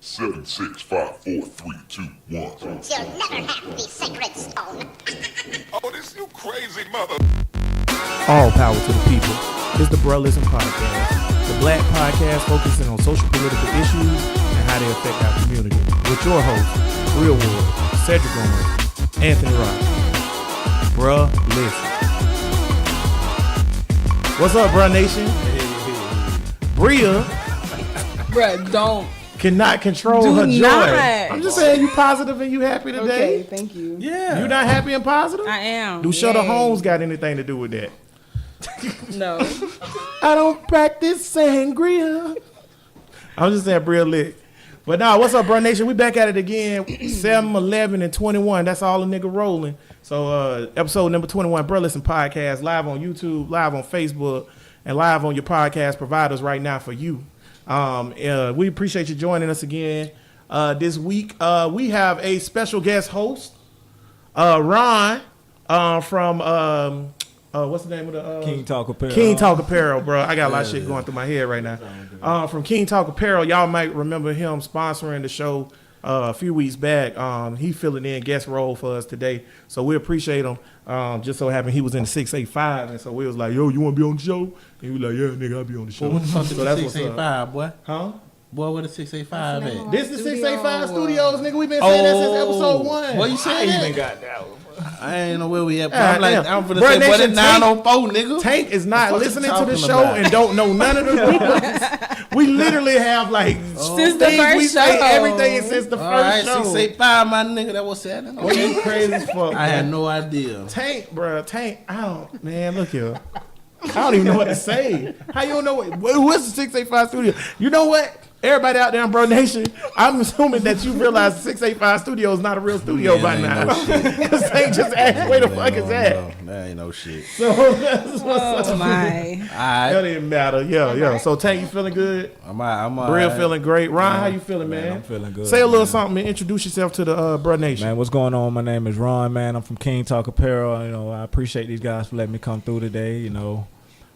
7, 6, 5, 4, 3, 2, 1. You'll never have the sacred stone. Oh, this you crazy mother. All power to the people. It's the Brea Podcast, the black podcast focusing on social political issues and how they affect our community. With your hosts, Real Ward, Cedric Gomes, Anthony Ross. Brea, listen. What's up, Brea Nation? Brea Bruh, don't. cannot control Do her joy. not. I'm just saying you positive and you happy today. Okay, thank you. Yeah. You not happy and positive? I am. Do Shutter Yay. Holmes got anything to do with that? No. I don't practice sangria. I'm just saying Brea lit. But nah, what's up, Brea Nation? We back at it again. 7, 11, and 21. That's all the nigga rolling. So episode number 21, Brea Listen Podcast, live on YouTube, live on Facebook, and live on your podcast providers right now for you. We appreciate you joining us again. This week, we have a special guest host, Ron, from what's the name of the King Talk Apparel. King Talk Apparel, bro. I got a lot of shit going through my head right now. From King Talk Apparel, y'all might remember him sponsoring the show a few weeks back. He filling in guest role for us today, so we appreciate him. Just so happened he was in the 685, and so we was like, "Yo, you want to be on the show?" And he was like, "Yeah, nigga, I'll be on the show." Boy, what the fuck is So the that's what's 685, boy? Huh? Boy, what the 685 at? This is 685 Studios, nigga. We've been saying that since episode 1. What you saying? I even got that one. I ain't know where we at. Ah, I'm like, damn. I'm finna Bruh, say, boy, Nation, that 904, nigga. Tank is not What the fuck listening you to the talking show about? and don't know none of the rules. We literally have like Since the things we first say show. everything since the All first right, show. 685, my nigga. That was sad. Well, you crazy as fuck. I had bro. no idea. Tank, bro. Tank. I don't. Man, look here. I don't even know what to say. How you don't know what's the 685 Studio? You know what? Everybody out there in Brea Nation, I'm assuming that you realize the 685 Studio is not a real studio Man, by ain't now. no shit. Because Tank just asked, where the fuck is that? That ain't no shit. So that's what's Oh up. my. All That right. didn't matter. Yeah. So Tank, you feeling good? I'm all Brea right. feeling great. Ron, how you feeling, man? I'm feeling good. Say a little man. something and introduce yourself to the Brea Nation. Man, what's going on? My name is Ron, man. I'm from King Talk Apparel. You know, I appreciate these guys for letting me come through today. You know,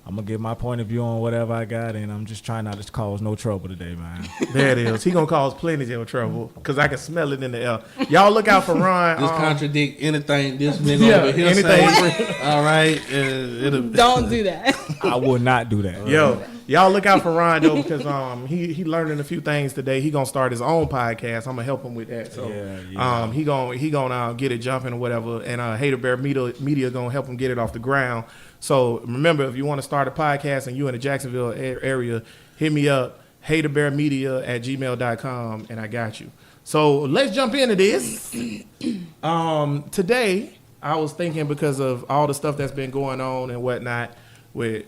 I'm gonna give my point of view on whatever I got, and I'm just trying not to cause no trouble today, man. There it is. He gonna cause plenty of trouble because I can smell it in the air. Y'all look out for Ron. This contradict anything this nigga Yeah, over here anything. say. All right. It'll, Don't do that. I would not do that. Yo, y'all look out for Ron though because he learning a few things today. He gonna start his own podcast. I'm gonna help him with that. So Yeah. he gonna get it jumping or whatever. And Hater Bear Media gonna help him get it off the ground. So remember, if you want to start a podcast and you in the Jacksonville area, hit me up, haterbearmedia@gmail.com, and I got you. So let's jump into this. Today, I was thinking because of all the stuff that's been going on and whatnot with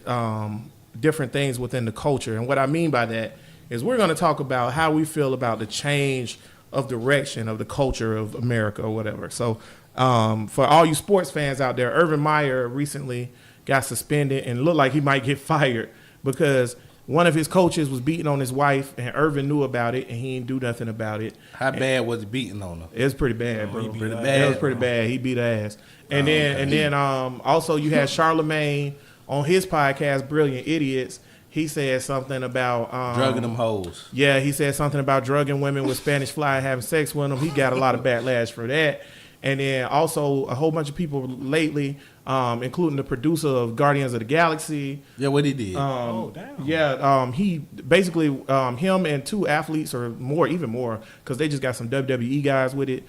different things within the culture. And what I mean by that is we're going to talk about how we feel about the change of direction of the culture of America or whatever. So for all you sports fans out there, Urban Meyer recently got suspended and looked like he might get fired because one of his coaches was beating on his wife and Irvin knew about it and he didn't do nothing about it. How bad was he beating on her? It was pretty bad, bro. Pretty It bad. was pretty bad. He beat her ass. And then also you had Charlemagne on his podcast, Brilliant Idiots. He said something about Drugging them hoes. Yeah, he said something about drugging women with Spanish fly and having sex with them. He got a lot of backlash for that. And then also a whole bunch of people lately, including the producer of Guardians of the Galaxy. Yeah, what he did. Damn. Yeah, he basically, him and two athletes or more, even more, because they just got some WWE guys with it.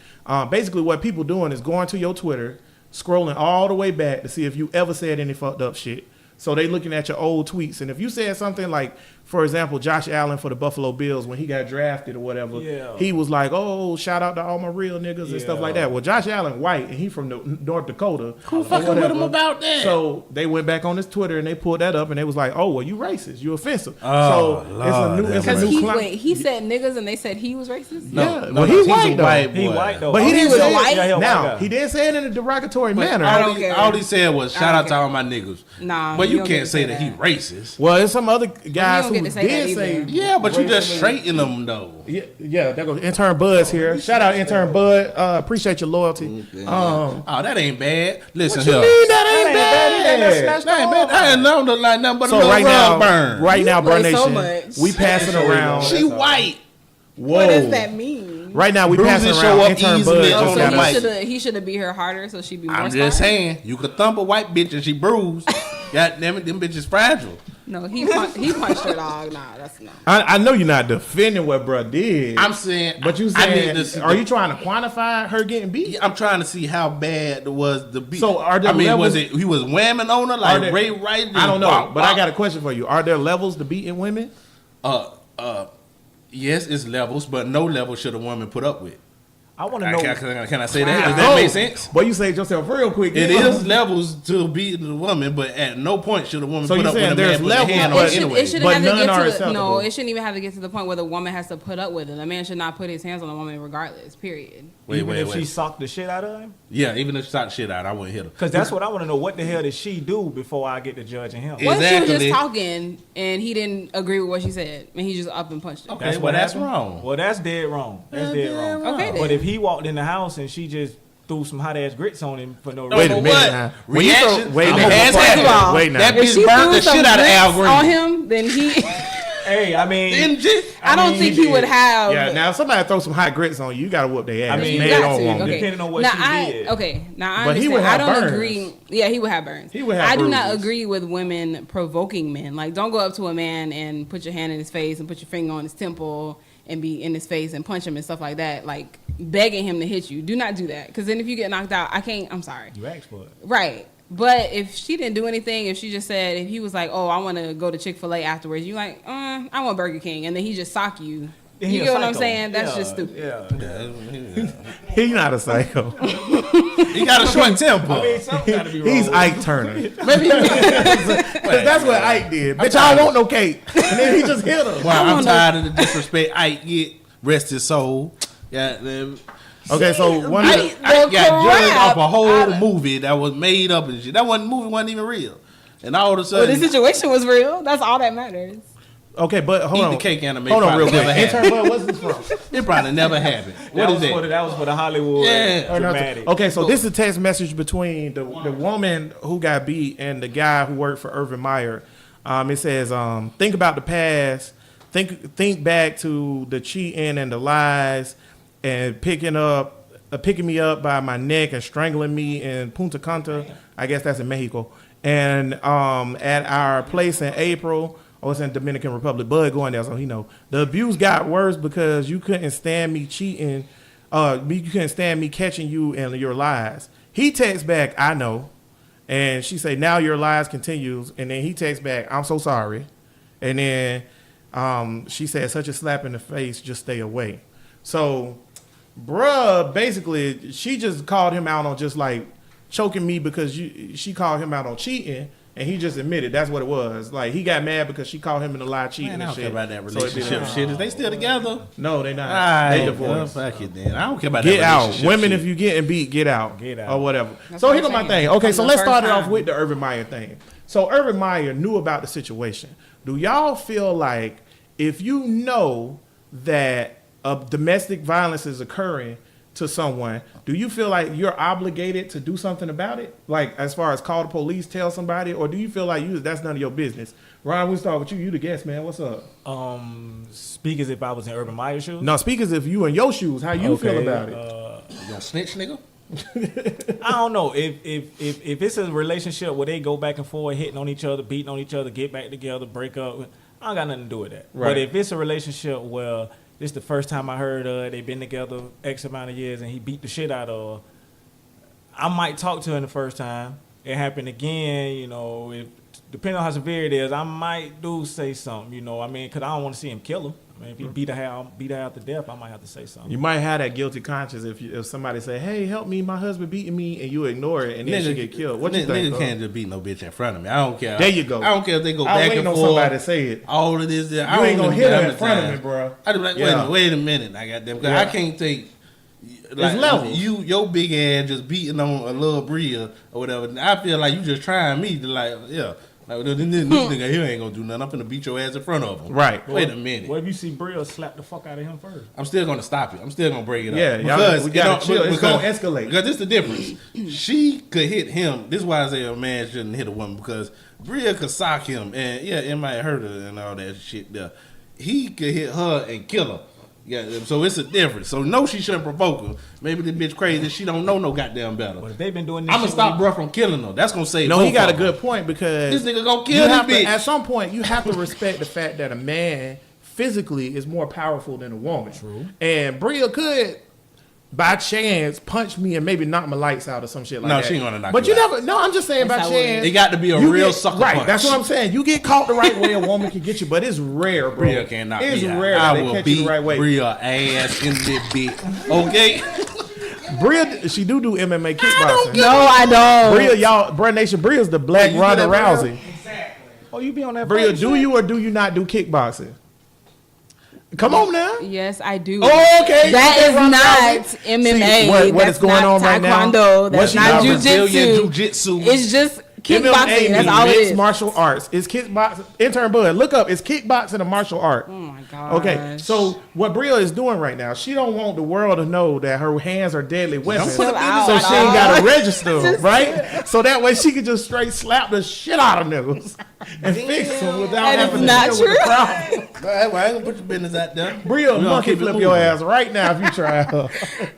Basically what people doing is going to your Twitter, scrolling all the way back to see if you ever said any fucked up shit. So they looking at your old tweets. And if you said something like, for example, Josh Allen for the Buffalo Bills, when he got drafted or whatever, he was like, oh, shout out to all my real niggas and stuff like that. Well, Josh Allen white, and he from North Dakota. Who fucking with him about that? So they went back on his Twitter and they pulled that up and they was like, oh, well, you racist. You offensive. Oh, so Lord, it's a Because new he climate. he said niggas and they said he was racist. Yeah, well, he white, he's though. a white boy. He white though. But he Oh, didn't he was say white? it. Yeah, he a white Now, guy. he didn't say it in a derogatory manner. I don't care. All he said was shout I out don't to all care. my niggas. Nah, But you you don't get can't to say say that he that. racist. Well, there's some other guys don't who get to say that did say, either. Yeah, but you just racially- straighten them though. yeah, there goes intern Buzz here. Shout out intern Bud. Appreciate your loyalty. Oh, that ain't bad. Listen What you here. mean that ain't bad? That ain't bad. I ain't known to like nothing but a So little right rug now, burn. Brea play so Nation, much. we passing around. She white. Whoa. What does that mean? Right now, we Bruises passing show around up intern easily Bud. on just the got mic. a- He should have beat her harder so she'd be more I'm just scarred. saying, you could thump a white bitch and she bruised. God damn it, them bitches fragile. No, he punched her dog. Nah, that's not. I know you're not defending what bruh did. I'm saying, but you I need saying, to see are you trying to quantify her getting beat? I'm trying to see how bad was the beat. So are there I mean, levels- was it he was whamming on her Are like there- Ray Rice? I don't know, but I got a question for you. Are there levels to beating women? Yes, it's levels, but no level should a woman put up with. I want to know. Can I say that? Does that make sense? Boy, you saved yourself real quick. It Yeah. is levels to beating a woman, but at no point should a woman So put you up with saying a man there's putting a levels, hand but- on her It anyway. shouldn't But have to none get are to the, acceptable. no. It shouldn't even have to get to the point where the woman has to put up with it. A man should not put his hands on a woman regardless. Period. Even if she socked the shit out of him? Yeah, even if she shot the shit out, I wouldn't hit her. Because that's what I want to know. What the hell did she do before I get to judging him? Yeah. What if she was Exactly. just talking and he didn't agree with what she said and he just up and punched her? Okay, That's well, what that's happened? wrong. Well, that's dead wrong. That's dead wrong. Okay, then. But if he walked in the house and she just threw some hot ass grits on him for no reason. Wait a But minute. what? Now. When you throw- Reaction? wait a I'm minute. a has First of happened. all, Wait now. That If bitch she burned threw the some shit out of Al grits Green. on him, then he. Hey, I mean, Didn't you? I don't mean, think he he would did. have. Yeah, now if somebody throw some hot grits on you, you gotta whoop their ass. I mean, You Man, they got don't to. want Okay. it. Depending on what now, she did. Okay, now I But he understand. would have I don't burns. agree. Yeah, he would have burns. He would have I do not bruises. agree with women provoking men. Like, don't go up to a man and put your hand in his face and put your finger on his temple and be in his face and punch him and stuff like that. Like, begging him to hit you. Do not do that. Because then if you get knocked out, I can't. I'm sorry. You asked for it. Right. But if she didn't do anything, if she just said, if he was like, oh, I want to go to Chick-fil-A afterwards, you like, I want Burger King. And then he just sock you. Then he You a get what I'm psycho. saying? That's Yeah, just stupid. Yeah. He's not a psycho. He got a short temper. I mean, something gotta be wrong. He's with Ike Turner. Maybe. 'Cause that's what Ike did. Bitch, I don't want no cake. And then he just hit her. Well, I'm tired of the disrespect. Ike get rest his soul. Yeah. Okay, so one of the, I got judged crap off a whole out of- movie that was made up and shit. That movie wasn't even real. And all of a But sudden, the situation was real. That's all that matters. okay, but hold Eat on. the cake anime Hold on probably real quick. never Intern Bud, what's this from? it probably never happened. What is that? That was for the Hollywood Yeah. dramatic. Okay, so this is a text message between the woman who got beat and the guy who worked for Urban Meyer. It says, think about the past. Think back to the cheating and the lies and picking me up by my neck and strangling me in Punta Cana. I guess that's in Mexico. And at our place in April, I was in Dominican Republic. Bud going there, so he know. The abuse got worse because you couldn't stand me cheating. You couldn't stand me catching you in your lies. He texts back, I know. And she say, now your lies continues. And then he texts back, I'm so sorry. And then she said, such a slap in the face, just stay away. So, bruh, basically, she just called him out on just like choking me because she called him out on cheating. And he just admitted that's what it was. Like, he got mad because she called him in the lie cheating Man, I and don't shit. care about that So it didn't relationship happen. shit. Is they still together? No, they not. Alright, They divorced. well, fuck it then. I don't care about Get that out. relationship Women, shit. if you getting beat, get out. Get out. Or whatever. That's So what here go I'm my saying. thing. Okay, so From the let's start it first off time. with the Urban Meyer thing. So Urban Meyer knew about the situation. Do y'all feel like if you know that domestic violence is occurring to someone, do you feel like you're obligated to do something about it? Like as far as call the police, tell somebody, or do you feel like that's none of your business? Ron, we start with you. You the guest, man. What's up? Speak as if I was in Urban Meyer shoes. No, speak as if you in your shoes. How you feel about it? You gonna snitch, nigga? I don't know if it's a relationship where they go back and forth, hitting on each other, beating on each other, get back together, break up. I don't got nothing to do with that. Right. But if it's a relationship where this the first time I heard they've been together X amount of years and he beat the shit out of her, I might talk to her the first time. It happened again, if depending on how severe it is, I might say something, I mean, because I don't want to see him kill her. I mean, if he beat her out to death, I might have to say something. You might have that guilty conscience if somebody say, "Hey, help me, my husband beating me," and you ignore it, and then she get killed. What you think? Nigga can't just beat no bitch in front of me. I don't care. There you go. I don't care if they go I back waiting and on forth. somebody to say it. All of this. You ain't gonna hit her in front of me, bro. I be like, Yeah. wait a minute. I got them. Cause Yeah. I can't take. Like, levels. Your big ass just beating on a little Brea or whatever. I feel like you just trying me to like this nigga here ain't gonna do nothing. I'm finna beat your ass in front of him. Right. Wait a minute. What if you see Brea slap the fuck out of him first? I'm still gonna stop it. I'm still gonna break it up. Yeah, y'all- we gotta chill. It's gonna escalate. Because this is the difference. She could hit him. This is why I say a man shouldn't hit a woman, because Brea could sock him and it might hurt her and all that shit there. He could hit her and kill her. Yeah, so it's a difference. So no, she shouldn't provoke her. Maybe the bitch crazy. She don't know no goddamn better. But if they've been doing this, I'm gonna stop bruh from killing her. That's gonna save. No, both he got a of them. good point because This nigga gonna you kill this have to, bitch. at some point, you have to respect the fact that a man physically is more powerful than a woman. True. And Brea could, by chance, punch me and maybe knock my lights out or some shit like that. No, she ain't gonna knock But you you out. never. No, I'm just saying by Yes, I would. chance. It got to be a you real get- sucker right, punch. that's what I'm saying. You get caught the right way, a woman can get you, but it's rare, bro. Brea can't knock It's me out. rare that I they will catch you beat the right way. Brea ass in this bitch. Okay. Brea, she do MMA kickboxing. No, I don't. Brea, y'all, Brea Nation, Brea's the black you Ronda do that, Brea? Rousey. Oh, you be on that? Brea, fight do shit? you or do you not do kickboxing? Come on now. Yes, I do. Oh, okay. That Okay, is Ronda not Rousey. MMA. See, what That's is going not on right now? Taekwondo. What That's she not got? Brazilian jujitsu. jiu-jitsu. It's just MMA kickboxing. That's all it mixed is. martial arts. It's kickboxing. Intern Bud, look up. It's kickboxing a martial art. Oh my god. Okay, so what Brea is doing right now, she don't want the world to know that her hands are deadly weapons. Chill out, So she ain't dog. got to register them, right? So that way she can just straight slap the shit out of niggas and fix them without That is having to not deal with the problem. Well, I ain't gonna put your business out there. Brea We gonna monkey keep it flip your moving. ass right now if you try her.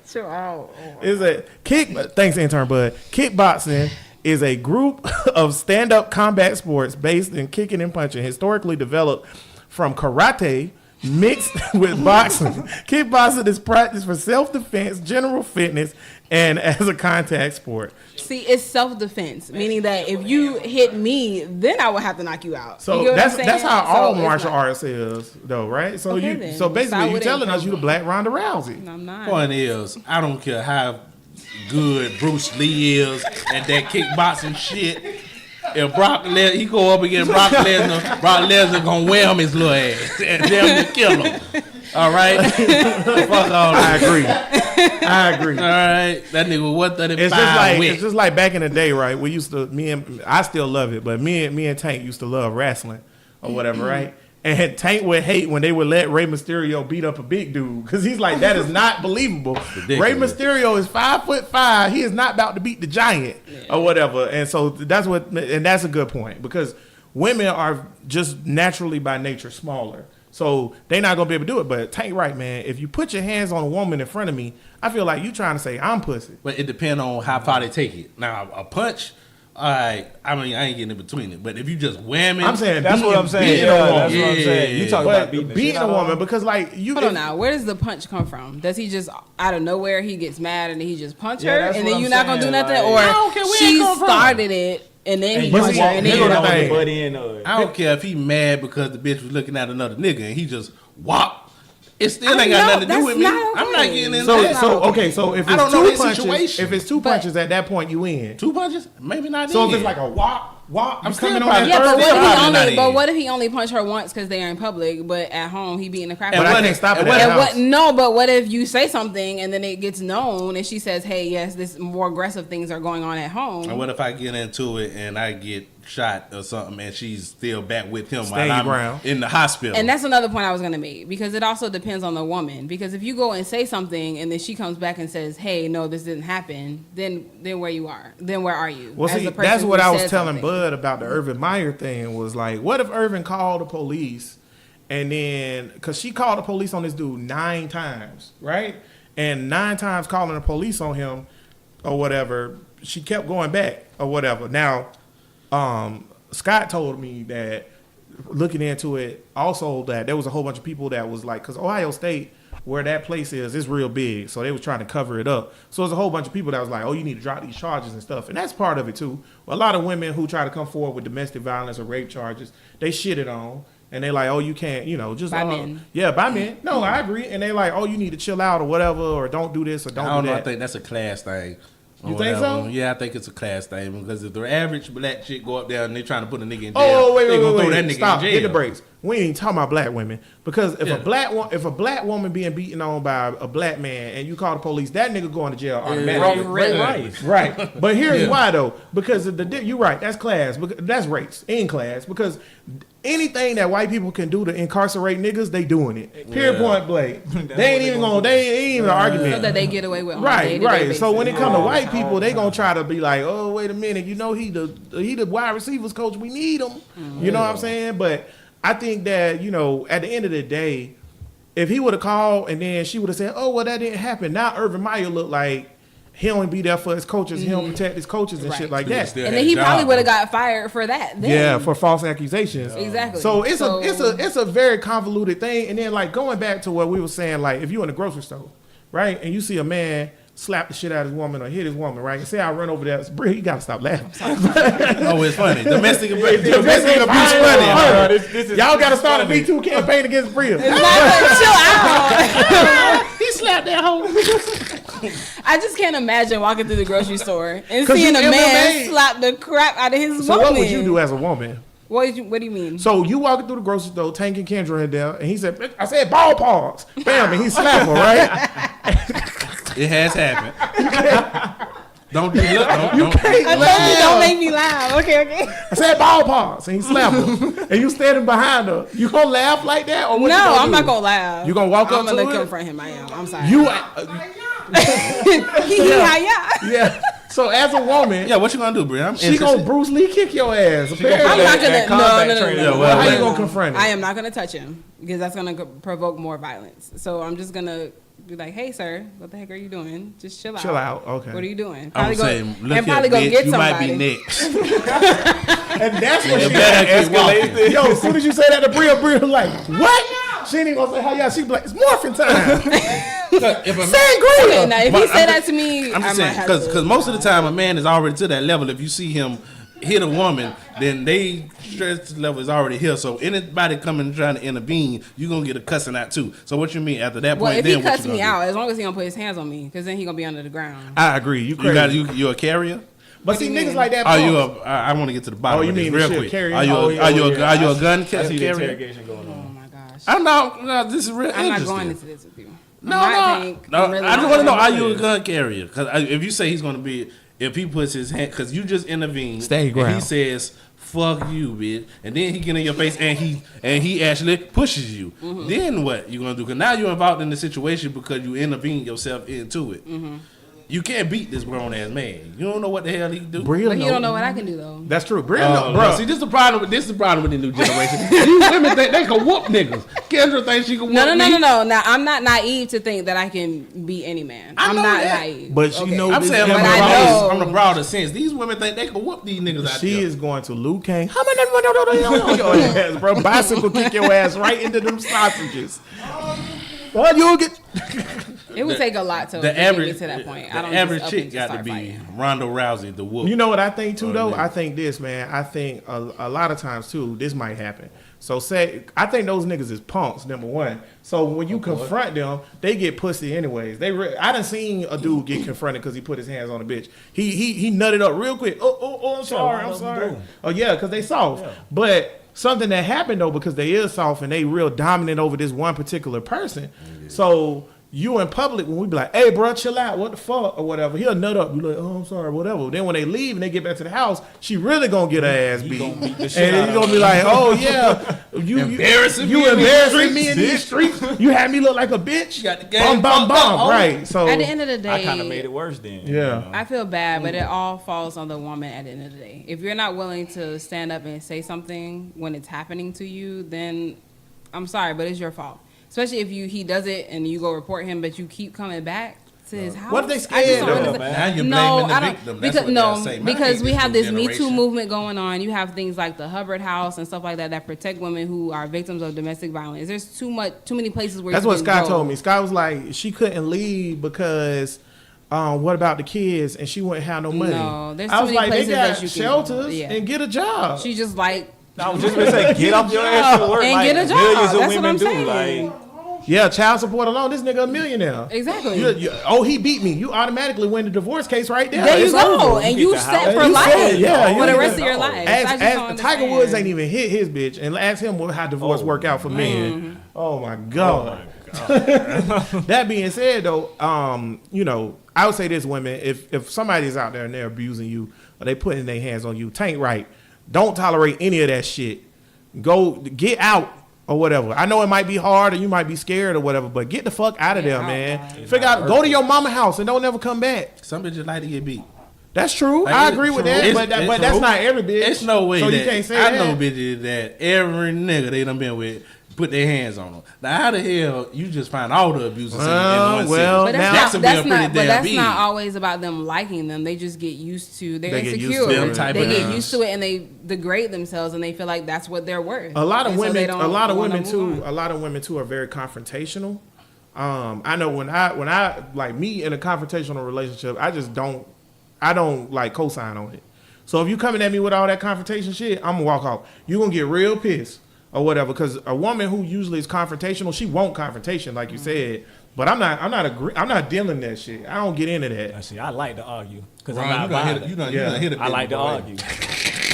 Chill out. Is a kick? Thanks, intern Bud. Kickboxing is a group of stand-up combat sports based in kicking and punching, historically developed from karate mixed with boxing. Kickboxing is practiced for self-defense, general fitness, and as a contact sport. See, it's self-defense, meaning that if you hit me, then I would have to knock you out. So you get what I'm that's how saying? all So it's martial not- arts is, though, right? So Okay, you, then. so basically, Start you with telling it. us you the black Ronda Rousey. I'm not. Point is, I don't care how good Bruce Lee is at that kickboxing shit. If Brock Lesnar, he go up against Brock Lesnar gonna wham his little ass and damn near kill him. All right, fuck all I that. agree. I agree. All right, that nigga 135. It's just like back in the day, right? We used to I still love it, but me and Tank used to love wrestling or whatever, right? And Tank would hate when they would let Rey Mysterio beat up a big dude because he's like, that is not believable. Rey ridiculous. Mysterio is 5'5". He is not about to beat the giant or whatever. And so that's a good point because women are just naturally by nature smaller. So they're not gonna be able to do it. But Tank right, man. If you put your hands on a woman in front of me, I feel like you trying to say I'm pussy. But it depends on how far they take it. Now a punch, all right. I mean, I ain't getting in between it. But if you just whamming, I'm saying That's what I'm saying. beating Yeah, a woman. that's what I'm saying. You talking about But beating, the beating shit a out of woman them? because like you. Hold on now. Where does the punch come from? Does he just out of nowhere he gets mad and he just punch Yeah, her that's and what then I'm you're not gonna do saying, nothing, like- or I don't care where it she come from. started it and then he And you punched her walk and here then on you're the not thing. gonna do it. buddy in I don't care if he mad because the bitch was looking at another nigga and he just whop. It still I ain't know, got nothing to do that's with me. not I'm not okay. getting in So that. so if I don't it's know two that punches, situation. if it's two But- punches at that point you win. Two punches, maybe not. So in. if it's like a whop, I'm you still coming on probably- that Yeah, but third what Still if one? probably he not only? in. But what if he only punched her once because they're in public, but at home he beating the crap And out But of I her? can't stop it and at what- the And house. what? No, but what if you say something and then it gets known and she says, "Hey, yes, this more aggressive things are going on at home." And what if I get into it and I get shot or something and she's still back with him Stand while your I'm ground. in the hospital? And that's another point I was gonna make because it also depends on the woman. Because if you go and say something and then she comes back and says, "Hey, no, this didn't happen," then where you are? Then where are you? Well, as see, the person that's what who I was said telling something? Bud about the Irvin Meyer thing. Was like, what if Irvin called the police, and then because she called the police on this dude 9 times, right? And 9 times calling the police on him, or whatever, she kept going back or whatever. Now, Scott told me that looking into it, also that there was a whole bunch of people that was like, because Ohio State, where that place is real big, so they was trying to cover it up. So there's a whole bunch of people that was like, oh, you need to drop these charges and stuff, and that's part of it too. A lot of women who try to come forward with domestic violence or rape charges, they shit it on, and they like, oh, you can't, just By men. Yeah, by men. No, I agree, and they like, oh, you need to chill out or whatever, or don't do this or I don't, don't do know. that. I think that's a class thing. or You think so? whatever. Yeah, I think it's a class thing because if the average black chick go up there and they trying to put a nigga in jail, Oh, wait, they wait, gonna wait, throw wait. that nigga Stop. in jail. Hit the brakes. We ain't talking about black women because if Yeah. a black woman being beaten on by a black man and you call the police, that nigga going to jail automatically. Right. Right. But here's Yeah. why though, because you're right. That's class. That's race in class. Because anything that white people can do to incarcerate niggas, they doing it. Period. Yeah. Point blank. They ain't even gonna. They ain't even an argument. So that they get away with on a Right, day-to-day right. basis. So when it comes to Yeah. white people, they gonna try to be like, oh, wait a minute, he the wide receivers coach. We need him. You know what I'm saying? But I think that at the end of the day, if he would have called and then she would have said, "Oh, well, that didn't happen." Now Urban Meyer look like he don't be there for his coaches. He don't protect his coaches and shit like that. And then he probably would have got fired for that. Then. Yeah, for false accusations. Exactly. So it's a very convoluted thing. And then like going back to what we were saying, like if you in the grocery store, right, and you see a man slap the shit out of his woman or hit his woman, right? And say I run over there, Brea, you gotta stop laughing. Oh, it's funny. Domestic abuse funny. Y'all gotta start a Me Too campaign against Brea. Chill out. He slapped that hoe. I just can't imagine walking through the grocery store and 'Cause seeing a you man MMA. slap the crap out of his So woman. what would you do as a woman? What do you mean? So you walking through the grocery store, Tank and Kendra in there, and he said, I said ball paws. Bam, and he slapped her, right? It has happened. Don't do look. I told you don't make me laugh. Okay. I said ball paws, and he slapped her. And you standing behind her. You gonna laugh like that? Or what No, you gonna I'm do? not gonna laugh. You gonna walk up I'm to gonna it? confront him. I am. I'm sorry. You, yeah. yeah. So as a woman, Yeah, what you gonna do, Brea? I'm she interested. gonna Bruce Lee kick your ass. I'm Apparently. not gonna. No. well, how you gonna confront it? I am not gonna touch him because that's gonna provoke more violence. So I'm just gonna be like, "Hey, sir, what the heck are you doing? Just chill out. Chill out. Okay. What are you doing? I'm Probably saying, look and probably here, go bitch, get you somebody. might be next. And that's what she better keep walking. Yo, as soon as you say that to Brea like, what? She ain't even gonna say how y'all. She be like, it's morphin' time. If a Sangria. Now, if But he say I'm that to me, I'm I just might saying, have because to. most of the time a man is already to that level. If you see him hit a woman, then they stress level is already here. So anybody coming trying to intervene, you gonna get a cussing out too. So what you mean after that Well, point? if Then he what cuts you me gonna out, as long as he don't put his hands on me, because then he gonna be under the ground. I agree. You do? crazy. You a carrier? But What see, do you niggas mean? like that. Are you pumps. I want to get to the bottom Oh, you of this mean real the shit quick. carrier? Are you Oh, are you yeah. are you a gun I see the carrier? interrogation going Oh on. my gosh. I'm not. No, this is real I'm not interesting. going into this with you. No, I'm really I just want to know: are you a gun carrier? Because if you say he's going to be, if he puts his hand, because you just intervened, Stand your and he ground. says "fuck you, bitch," and then he get in your face and he actually pushes you. Then what you gonna do? Because now you're involved in the situation because you intervened yourself into it. You can't beat this grown ass man. You don't know what the hell he do. Brea But you know. don't know what I can do though. That's true. Brea Oh, know, bro. see, this is the problem with the new generation. These women think they can whoop niggas. Kendra thinks she can whoop me. No. Now I'm not naive to think that I can beat any man. I I'm know not that. naive. But you Okay. know, I'm this saying young But I broad- know- from the broader sense. These women think they can whoop these niggas out She there. is going to Liu Kang. How many your ass, bro? Bicycle kick your ass right into them sausages. Well, you'll get. It would take a lot to The get me average to that point. I The don't average just up chick and just got to start be fighting. Ronda Rousey, the whoop. You know what I think too, though? yeah. I think this, man. I think a lot of times too, this might happen. So say, I think those niggas is punks. Number one. So when you confront them, they get pussy anyways. I done seen a dude get confronted because he put his hands on a bitch. He nutted up real quick. I'm sorry. I'm sorry. Oh yeah, because they soft. Yeah. But something that happened though, because they is soft and they real dominant over this one particular person. So you in public when we be like, hey bro, chill out, what the fuck or whatever, he'll nut up, you like, oh I'm sorry, whatever. Then when they leave and they get back to the house, she really gonna get her ass beat. gonna beat the And shit then out you of gonna be like, oh yeah, you Embarrassing you me in these embarrassing me in streets, these streets. You had me look like a bitch. got the game Bum fucked up, homie. right. So At the end of the day, I kind of made it worse then. Yeah. I feel bad, but it all falls on the woman at the end of the day. If you're not willing to stand up and say something when it's happening to you, then I'm sorry, but it's your fault. Especially if he does it and you go report him, but you keep coming back to his house. What if they I just scared, don't though? understand. Now you're blaming No, the I don't, victim. That's because what they'll say. Mine because ain't we this have new this Me Too generation. movement going on. You have things like the Hubbard House and stuff like that protect women who are victims of domestic violence. There's too many places where that's you what can Scott go. told me. Scott was like, she couldn't leave because what about the kids? And she wouldn't have no money. No, there's I too was many like, they places got that you can shelters go. Yeah. and get a job. She just like I was just gonna say, get off your ass to work. And like get a job. Millions of That's what women I'm do. saying. Like, Yeah, child support alone, this nigga a millionaire. exactly. He beat me. You automatically win the divorce case right there. There you It's go, over. and You you get the set house. for You life said, yeah, for the you rest get- of your life. I just don't Tiger understand. Woods ain't even hit his bitch, and ask him how divorce work out for men. Oh my god. That being said, though, I would say this: women, if somebody's out there and they're abusing you or they putting their hands on you, tain't right. Don't tolerate any of that shit. Go get out. Or whatever. I know it might be hard or you might be scared or whatever, but get the fuck out of there, out, man. man. Figure out, go to your mama house and don't ever come back. Some bitches like to get beat. That's true. Like, I it's agree with true. that, It's- but it's that's true. not every bitch. It's no way So that you can't say I that. know bitches that every nigga they done been with put their hands on them. Now, how the hell you just find all the abusers in one well, city? But that's now- not, Jacksonville that's pretty not, but damn that's big. not always about them liking them. They just get used to. They're They get used insecure. to them type They of get things. used to it and they degrade themselves and they feel like that's what they're worth. A lot of And so they women, don't a lot of wanna women move too. on. A lot of women too are very confrontational. I know when I like me in a confrontational relationship, I don't like co-sign on it. So if you coming at me with all that confrontation shit, I'm gonna walk off. You gonna get real pissed or whatever. Because a woman who usually is confrontational, she won't confrontation like you said. But I'm not dealing that shit. I don't get into that. I see. I like to argue because I'm Ron, not you done violent. hit, you done Yeah. hit a I bit like to before. argue.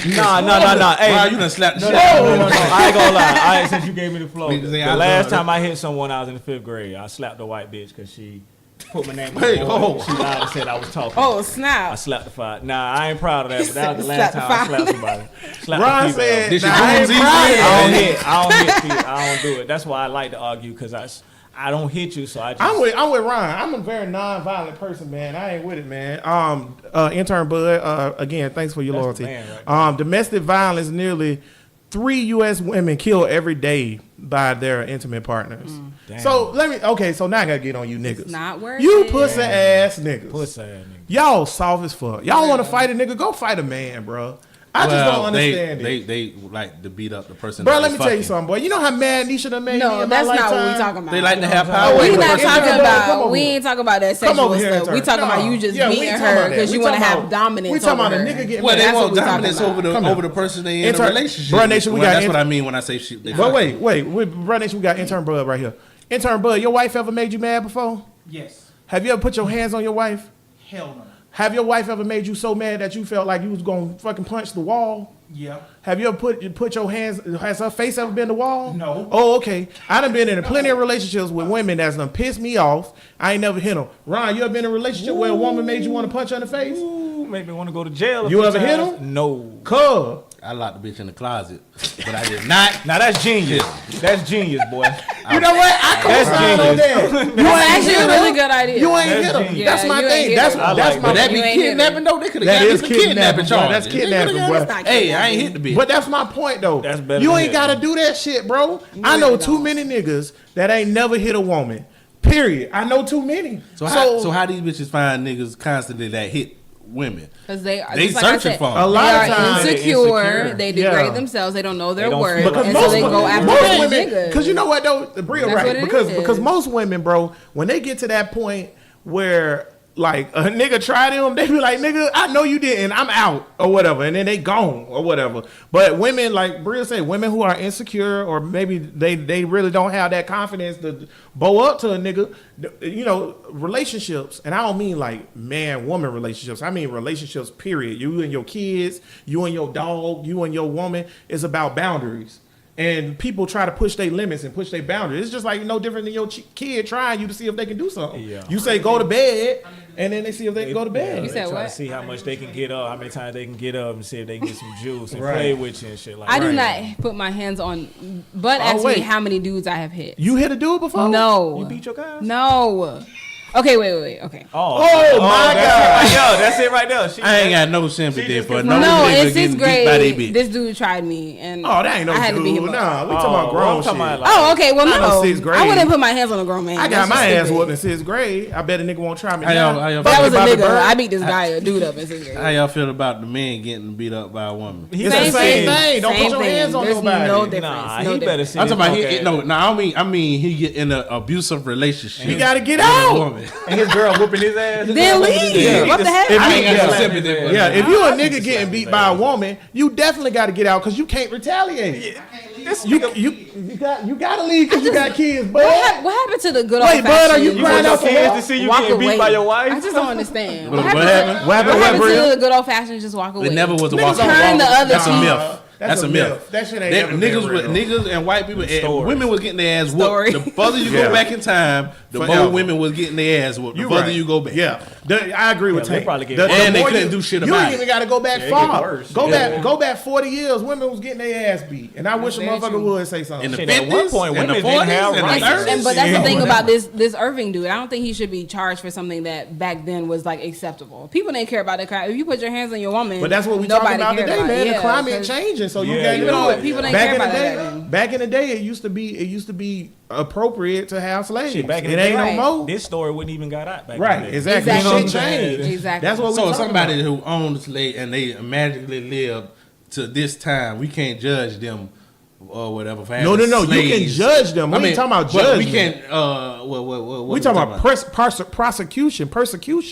No. Hey, Ron, you done slapped the no, shit out no, of no, me. no. I ain't gonna lie. All right, since you gave me the floor, Niggas say the I last love time I hit someone, I was in the 5th grade. I slapped a white bitch because she put my name on Hey, the board. oh. She lied and said I was talking. Oh I snap! slapped the five. Nah, I ain't proud of that, but that was the Slap last the time I five. slapped somebody. Slapped Ron the female. said, Did she "Nah, I ain't bruise proud of easily? that." I don't hit people. I don't do it. That's why I like to argue because I don't hit you, so I just. I'm with Ron. I'm a very non-violent person, man. I ain't with it, man. Intern Bud, again, thanks for your That's loyalty. the man right Domestic violence, nearly 3 U.S. women killed every day by their intimate partners. Damn. So so now I gotta get on you niggas. Not worth You it. pussy ass niggas. Pussy ass nigga. Y'all soft as fuck. Y'all want to fight a nigga? Go fight a man, bro. I just don't understand it. They like to beat up the person. Bro, that let they me tell you fucking. something, boy. You know how mad Nisha done made me No, in my that's not what we lifetime? talking about. They like to have power. Oh, We wait, not wait, talking come about. over We here. ain't talking about that Come sexual over here, stuff. We intern. talking about No. you just Yeah, we beating talking about her that. because We you want to talking have about- dominance. we talking about over a her. nigga getting Well, they That's what want we talking dominance about. over the person they in a Intern- relationship. Bro, Nation, we Well, got that's int- what I mean when I say shit. But wait, Bro Nation, we got intern Bud right here. Intern Bud, your wife ever made you mad before? Yes. Have you ever put your hands on your wife? Hell no. Have your wife ever made you so mad that you felt like you was gonna fucking punch the wall? Yep. Have you ever put your hands? Has her face ever been the wall? No. Oh, okay. I done been in plenty of relationships with women that's done pissed me off. I ain't never hit them. Ron, you ever been in a relationship where a woman made you want to punch her in the face? Ooh, make me want to go to jail. You few ever hit times. him? No. Cuz. I locked the bitch in the closet, but I did not. Now that's genius. That's genius, boy. You know what? I That's co-sign on genius. that. You That's ain't actually hit a really him. good idea. You ain't That's hit him. genius. That's Yeah, my you thing. ain't hit That's him. I that's like my. But that be You ain't hit kidnapping him. though. They could That have is got me for kidnapping kidnapping, bro. charges. That's kidnapping, bro. That's not Hey, I ain't hit the bitch. But that's my point, though. That's better You than ain't hitting. gotta do that shit, bro. I know too many niggas that ain't never hit a woman. Period. I know too many. So how these bitches find niggas constantly that hit women? Because they They just like I searching said, for 'em. A lot they of are times insecure. insecure. They degrade Yeah. themselves. They don't know their They don't worth, feel Because and so most they go after most those women, niggas. because you know what though, Brea That's right? what it Because is. most women, bro, when they get to that point where like a nigga try them, they be like, nigga, I know you didn't, I'm out or whatever, and then they gone or whatever. But women, like Brea said, women who are insecure or maybe they really don't have that confidence to bow up to a nigga, you know, relationships, and I don't mean like man-woman relationships, I mean relationships, period. You and your kids, you and your dog, you and your woman, it's about boundaries. And people try to push their limits and push their boundaries. It's just like no different than your kid trying you to see if they can do something. Yeah. You say go to bed, and then they see if they can go to bed. You They said try what? to see how much they can get up, how many times they can get up, and see if they can get some juice and Right. play with you and shit like I that. do not put my hands on. But Oh, ask me wait. how many dudes I have hit. You hit a dude before? No. You beat your guys? No. Okay, wait. Okay. Oh, my God. That's it right there. She- I ain't got no sympathy just for gets- no No, nigga in getting sixth beat by their grade, bitch. this dude tried me, and Oh, that ain't no I had dude. to beat him up. Nah, we talking about Oh, grown I'm talking shit. about like- Oh, okay. Well, Not no no, sixth grade. I wouldn't put my hands on a grown man. I got That's my just ass stupid. whooped in 6th grade. I bet a nigga won't try me How now. y'all- how y'all Fuck That was a Bobby nigga. Bird. I beat this guy, a dude up in sixth grade. How y'all feel about the man getting beat up by a woman? He's It's the same thing. Don't Same put your thing. hands on There's nobody. no difference. Nah, no he better difference. sit I'm talking about his he punk no, ass. no. I mean he get in an abusive relationship. He got to get with a out. woman. And his girl whooping his ass. Then leave. What the heck? If I he- ain't got no yeah. sympathy for Yeah, that. if you a I think nigga it's getting like beat his by a ass. woman, you definitely got to get out because you can't retaliate. You got to leave because you got kids, bud. What happened to the good old Wait, Bud, are you You crying want your out for kids help? to see you walk getting beat away? by your wife? I just don't understand. What happened? happened? What happened? What What, happened Bria? to the good old fashioned just walk away? It never was a Niggas walk don't away. Turn the other That's a cheek. myth. That's a myth. That shit ain't never been Niggas, real. niggas and white people, and Stories. women was getting their ass Story. whooped. The further you Yeah. go back in time, the Forever. more women was getting their ass whooped. The You further right. you go back. Yeah, I agree with Yeah, they Tank. probably get- And they more couldn't do shit You about ain't it. even got to go back Yeah, it far. get worse. Go Yeah. back. Go back 40 years. Women was getting their ass beat, and I wish a Very motherfucker true. would say something. In the Shit, at 50s, one point, in the women didn't 40s, have in the rights. 30s. But that's the thing Yeah. about this Irving dude. I don't think he should be charged for something that back then was like acceptable. People didn't care about that crime. If you put your hands on your woman, But that's what we nobody talking about cared today, man. it. The Yeah, climate 'cause changing. attention, so you Yeah, can't you do know, it. people didn't back care in the about day, that then. back in the day, it used to be appropriate to have slaves. Shit, back in it the ain't day, Right. no more. this story wouldn't even got out back Right, in the day. exactly. Exactly. Shit changed. Exactly. That's what we So talking somebody about. who owns a slave and they magically lived to this time, we can't judge them or whatever. For No, having no, no. You can slaves. judge them. We ain't talking about but we judgment. can't. What We talking about prosecution.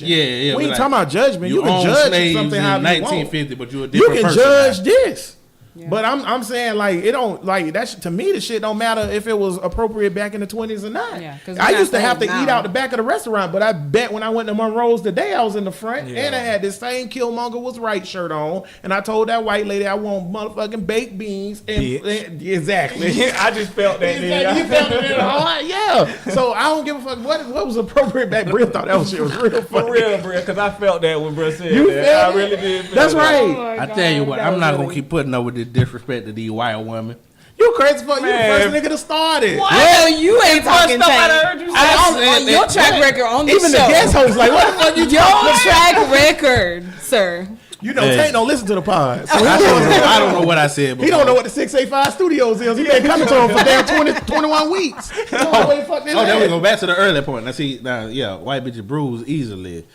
Yeah. We ain't but talking about judgment. You can own judge slaves something in how you want. 1950, but you're a You different can person judge now. this. Yeah. But I'm saying like it don't like that. To me, the shit don't matter if it was appropriate back in the 20s or not. Yeah, 'cause I we're used to not have to saying eat now. out the back of the restaurant, but I bet when I went to Monroe's today, I was in the front Yeah. and I had this same Killmonger was right shirt on, and I told that white lady I want motherfucking baked beans and exactly. I just felt that. Exactly. You felt it in the heart, yeah. So I don't give a fuck what was appropriate back. Bria thought that shit was real funny. For real, bro, because I felt that when bro said You that. felt I it? really did. Feel That's that. right. I tell you what, I'm not gonna keep putting up with this disrespect to these white women. You crazy fuck. You the Man. first nigga to start it. Well, you ain't talking stuff I Tank. heard you say. On your track record on the Even show. the guest host like, what the fuck you Your talking about? track record, sir. You know, Hey. Tank don't listen to the pod. So I don't know what I said. he don't know what the 685 Studios is. He been coming to him for damn 21 weeks. He don't know where the fuck this Oh, then we at. go back to the earlier point. Now, white bitches bruise easily,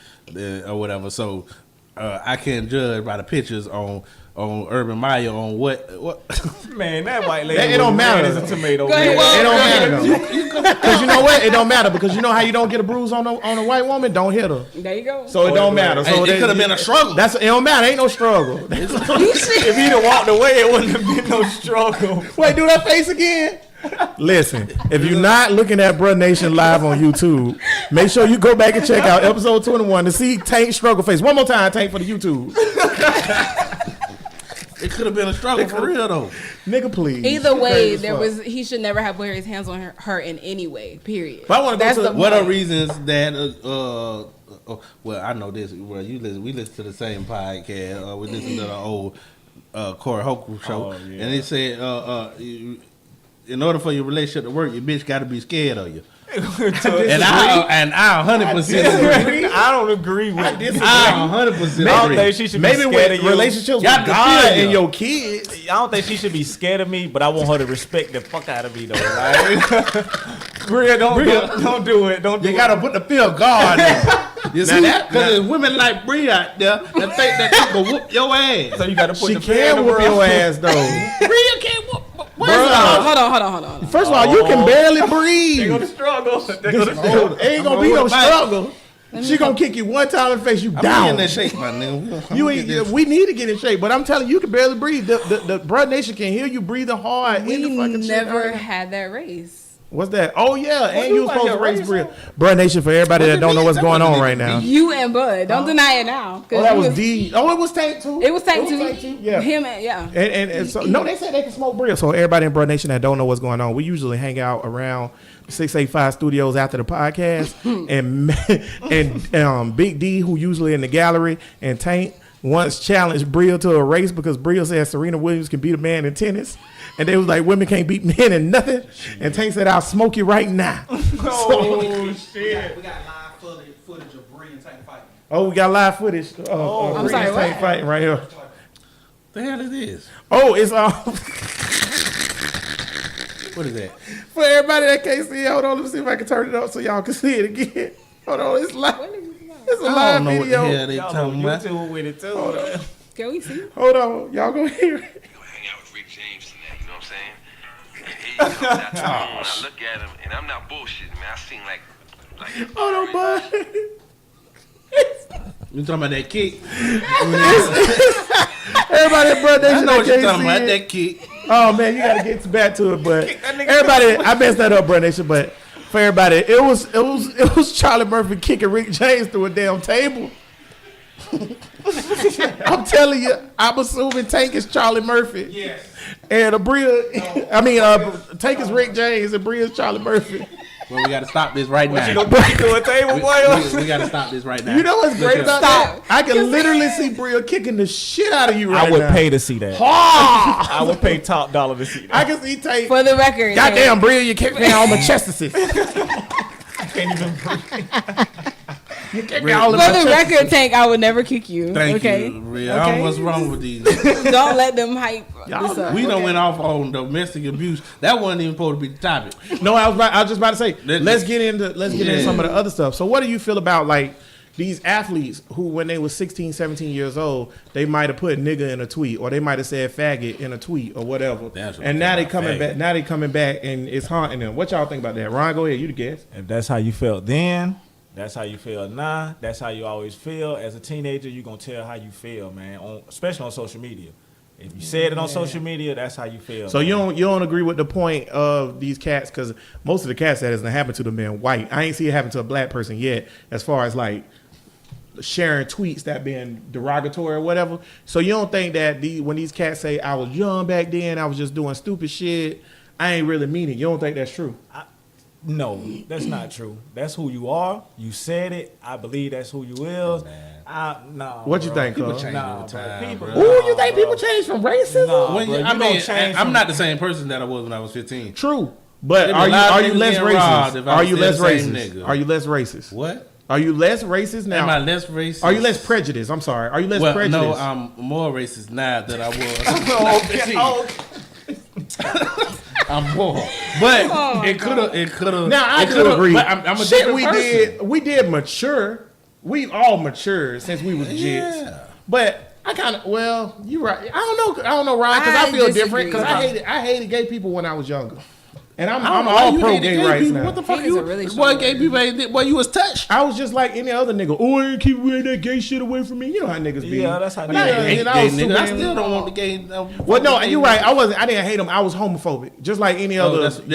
or whatever. So I can't judge by the pictures on Urban Meyer on what. Man, that white lady. It don't was red matter. as a tomato. Go ahead. man. It don't matter though. Because you know what? It don't matter because you know how you don't get a bruise on a white woman? Don't hit her. There you go. So it don't matter. Hey, So it could have been a struggle. It don't matter. Ain't no struggle. If he'd have walked away, it wouldn't have been no struggle. Wait, do that face again. Listen, if you're not looking at Bruh Nation live on YouTube, make sure you go back and check out episode 21 to see Tank struggle face. One more time, Tank, for the YouTube. It could have been a struggle for real though. Nigga, please. Either You way, crazy there as fuck. was he should never have put his hands on her in any way. Period. But I wanna go That's to the What are point. reasons that? Well, I know this. Well, we listen to the same podcast. We listen to the old Corey Holcomb show, Oh, yeah. and they said, in order for your relationship to work, your bitch got to be scared of you. and I 100% agree. I don't agree with I disagree. I 100% I don't agree. think she should be Maybe scared with of you. relationships Got with to God feel and you. your kids. I don't think she should be scared of me, but I want her to respect the fuck out of me though. Like, Bria, don't do it. Don't do You it. got to put the fear of God in. You see that? Because there's women like Brea out there that think that they can whoop your ass. So you got to put She the fear in can the whoop world. your ass though. Brea can't whoop. Hold on. First of all, you can barely They breathe. gonna struggle. They gonna struggle. Ain't gonna be no struggle. She gonna kick you one time in the face, you I'm down. in that shape, my nigga. You ain't. We need to get in shape, but I'm telling you, you can barely breathe. The Bruh Nation can hear you breathing hard. We in the fucking never shit. had that race. What's that? Oh yeah, and you was like supposed to a race race Bria. Bruh Nation for everybody that don't know what's going on right now. You and Bud. Don't deny it now. 'Cause Oh, that you was D. Oh, it was Tank too. It was Tank too. Yeah. Him and yeah. And so no, they said they can smoke Bria. So everybody in Bruh Nation that don't know what's going on, we usually hang out around 685 Studios after the podcast, and Big D, who usually in the gallery, and Tank once challenged Bria to a race because Bria said Serena Williams can beat a man in tennis. And they was like, women can't beat men in nothing. And Tank said, I'll smoke you right now. Oh shit. We got live footage of Brea and Tank fighting. Oh, we got live footage of I'm Bria sorry, and Tank what? fighting right here. The hell is this? Oh, it's What is that? for everybody that can't see it. Hold on, let me see if I can turn it up so y'all can see it again. Hold on, it's live. It's a I live don't know what the video. hell they Y'all talking on about. YouTube with it too. Can we see? Hold on, y'all gonna hear it. Hang out with Rick James tonight, you know what I'm saying? And here he comes out to the moon, I look at him, and I'm not bullshitting, man. I seen like Hold on, bud. You talking about that kick? Everybody at Bruh I Nation know that what you can't talking see about. it. That kick. Oh man, you gotta get back to it, but everybody, I messed that up, Bruh Nation, but for everybody, it was Charlie Murphy kicking Rick James through a damn table. I'm telling you, I'm assuming Tank is Charlie Murphy. Yes. And Tank is Rick James and Bria is Charlie Murphy. Well, we got to stop this right now. You gonna put you through a table, We boy? got to stop this right now. You know what's Look great here. about that? I can literally see Bria kicking the shit out of you right I would now. pay to see that. Ah! I would pay top dollar to see that. I can see Tank. For the record. Goddamn, Bria, you kicked me on my chest. I can't even breathe. You kick me all in For my the chest. record, Tank, I would never kick you. Thank okay? you, Brea. I don't know what's wrong with these. Don't let them hype Y'all- this up. We done okay? went off on domestic abuse. That wasn't even supposed to be the topic. No, I was just about to say. Let's- Let's get into some of the other stuff. So, what do you feel about like these athletes who, when they were 16, 17 years old, they might have put nigga in a tweet, or they might have said faggot in a tweet, or whatever. That's what And I'm now they talking coming about, back. Now they coming back, and it's haunting them. What y'all think about that? Ron, go ahead. You the guest. If that's how you felt then, that's how you feel now. That's how you always feel. As a teenager, you're going to tell how you feel, man, especially on social media. If you said it on social media, that's how you feel. So man. you don't agree with the point of these cats, because most of the cats that hasn't happened to them being white. I ain't see it happen to a black person yet, as far as like sharing tweets that being derogatory or whatever. So you don't think that when these cats say I was young back then, I was just doing stupid shit, I ain't really mean it. You don't think that's true? No, that's not true. That's who you are. You said it. I believe that's who you is. No. What you think, People cuz? change Nah, over bro. time, People- bro. Ooh, you think people change from racism? Nah, When bro, you- you I don't mean, change I'm from- not the same person that I was when I was 15. True. But There be are a lot of you niggas less getting robbed racist? if I Are was you still less the same racist? nigga. Are you less racist? What? Are you less racist now? Am I less racist? Are you less prejudiced? I'm sorry. Are you less Well, prejudiced? no, I'm more racist now than I was. I'm more, but it could have. Now I do agree. But I'm a Shit, different we person. did mature. We've all matured since we was jits. Yeah. But I kind of, well, you right. I don't know, Ryan, because I I feel disagree. different. Because I hated gay people when I was younger, and I'm I don't know all why you pro hated gay rights people. now. What the fuck Hate is you? a really Boy, strong gay word. people ain't. Boy, you was touched. I was just like any other nigga. Oh, I keep wearing that gay shit away from me. You know how niggas be. Yeah, that's how And they I- be. Hate and I gay was niggas. I super- still don't want the gay. Well, no, you're right. I didn't hate them. I was homophobic, just like any Oh, other. that's the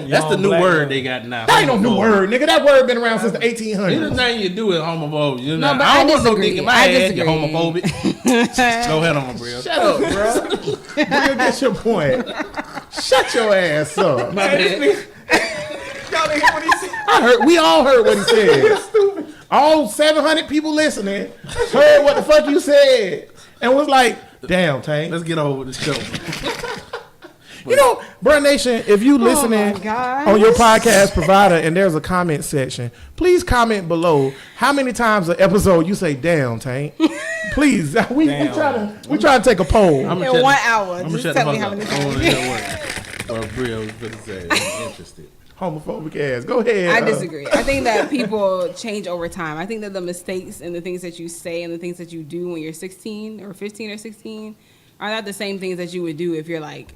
young new black word man. they got now. That ain't no new word, nigga. That word been around since the Any 1800s. thing you do is homophobic. You know, No, but I don't I want no disagree. dick in my I ass. disagree. You're homophobic. Go ahead on, bro. Shut up, bro. Bria, get your point. Shut your ass up. I heard. We all heard what he said. All 700 people listening heard what the fuck you said, and was like, "Damn, Tank." Let's get over with the show. You know, Brea Nation, if you listening gosh. on your podcast provider and there's a comment section, please comment below how many times an episode you say "Damn, Tank." Please, we try to take a poll. I'm In 1 hour. I'm Just shut tell the me fuck how up. many I don't times. want to hear what Bria was going to say. I'm interested. Homophobic ass. Go ahead. I disagree. I think that people change over time. I think that the mistakes and the things that you say and the things that you do when you're 16 or 15 or 16 are not the same things that you would do if you're like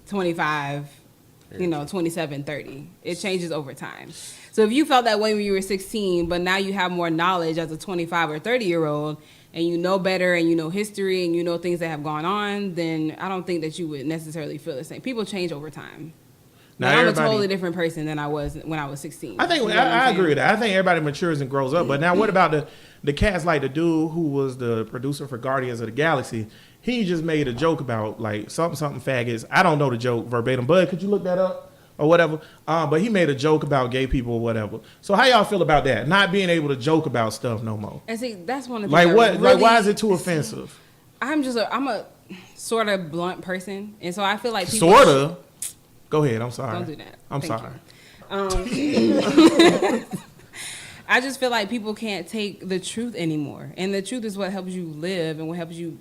25, 27, 30. It changes over time. So if you felt that way when you were 16, but now you have more knowledge as a 25 or 30-year-old, and you know better and you know history and you know things that have gone on, then I don't think that you would necessarily feel the same. People change over time. Now, Now, I'm a everybody- totally different person than I was when I was 16. I think You know what I'm I saying? agree with that. I think everybody matures and grows up. But now, what about the cats like the dude who was the producer for Guardians of the Galaxy? He just made a joke about like something faggots. I don't know the joke verbatim. Bud, could you look that up or whatever? But he made a joke about gay people or whatever. So how y'all feel about that? Not being able to joke about stuff no more. And see, that's one of the Like things what? that Like really- why is it too offensive? I'm a sort of blunt person, and so I feel like people Sorta. Go ahead. I'm sorry. Don't do that. I'm Thank sorry. I just feel like people can't take the truth anymore, and the truth is what helps you live and what helps you,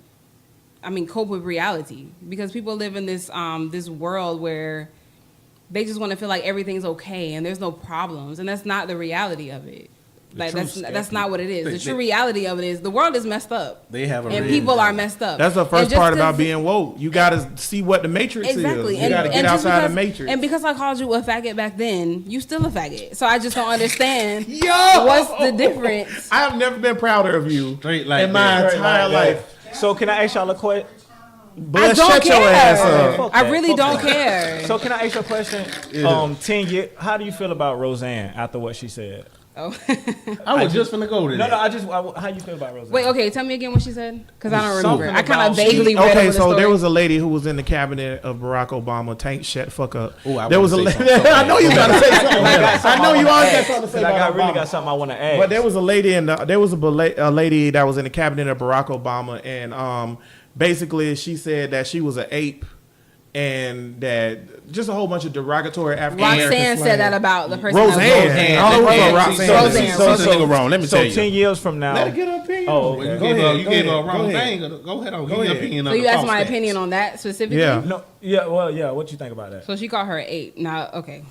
cope with reality. Because people live in this this world where they just want to feel like everything's okay and there's no problems, and that's not the reality of it. Like that's not what it is. The true reality of it is the world is messed up. They have a and real- people are messed up. That's the And first just part 'cause- about being woke. You got to see what the matrix Exactly. is. You got to get just outside the because- matrix. And because I called you a faggot back then, you still a faggot. So I just don't understand Yo! what's the difference. I have never been prouder of you Straight like in my that. entire life. So can I ask y'all a question? But I don't shut care. your ass up. Fuck I that. really Fuck don't that. care. So can I ask you a question? 10 years. How do you feel about Roseanne after what she said? Oh. I was just finna go to No, that. how you feel about Roseanne? Wait, okay, tell me again what she said, because I don't remember. Something I kind of about vaguely read Okay, over the so story. there was a lady who was in the cabinet of Barack Obama. Tank, shut the fuck up. Ooh, I There was a wanna lady. say something so I know you bad. gotta say something. I know you always got something to say I about really Obama. got something I want to ask. But there was a lady a lady that was in the cabinet of Barack Obama, and basically she said that she was an ape, and that just a whole bunch of derogatory African Roxanne said that about the person. Roseanne. I don't know what Roxanne. Roseanne. So this nigga wrong. Let me So tell you. 10 years from now. Let her get her opinion. Oh, Well, okay. you gave her a wrong thing. Go ahead on. Give your opinion So on you the asked false my stats. opinion on that specifically? Yeah. No, yeah, well, yeah. What you think about that? So she called her an 8. Now, okay.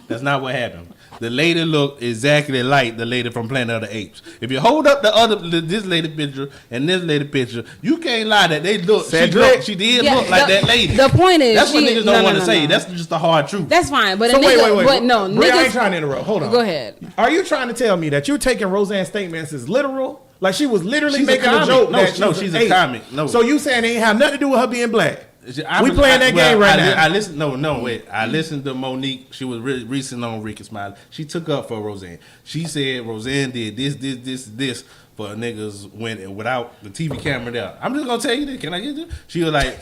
That's not what happened. The lady looked exactly like the lady from Planet of the Apes. If you hold up this lady picture and this lady picture, you can't lie that they look. She did Yeah, look like that lady. The point is, that's what niggas don't want to say. no. That's just the hard truth. That's fine, but So a nigga, wait. but no, Brea, I ain't niggas. trying to interrupt. Hold on. Go ahead. Are you trying to tell me that you're taking Roseanne's statements as literal? Like she was literally She's a making a comic. joke? No, she's a comic. No. So you saying it ain't have nothing to do with her being black? We playing playing that game right now. I listened. Wait. I listened to Monique. She was recent on Ricky Smiley. She took up for Roseanne. She said Roseanne did this for niggas without the TV camera there. I'm just gonna tell you this. Can I get this? She was like,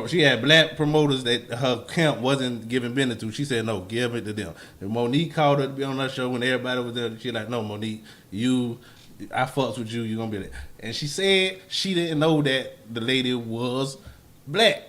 she had black promoters that her camp wasn't giving business to. She said no, give it to them. And Monique called her to be on her show when everybody was there. She like, no, Monique, I fucks with you. You gonna be there. And she said she didn't know that the lady was black.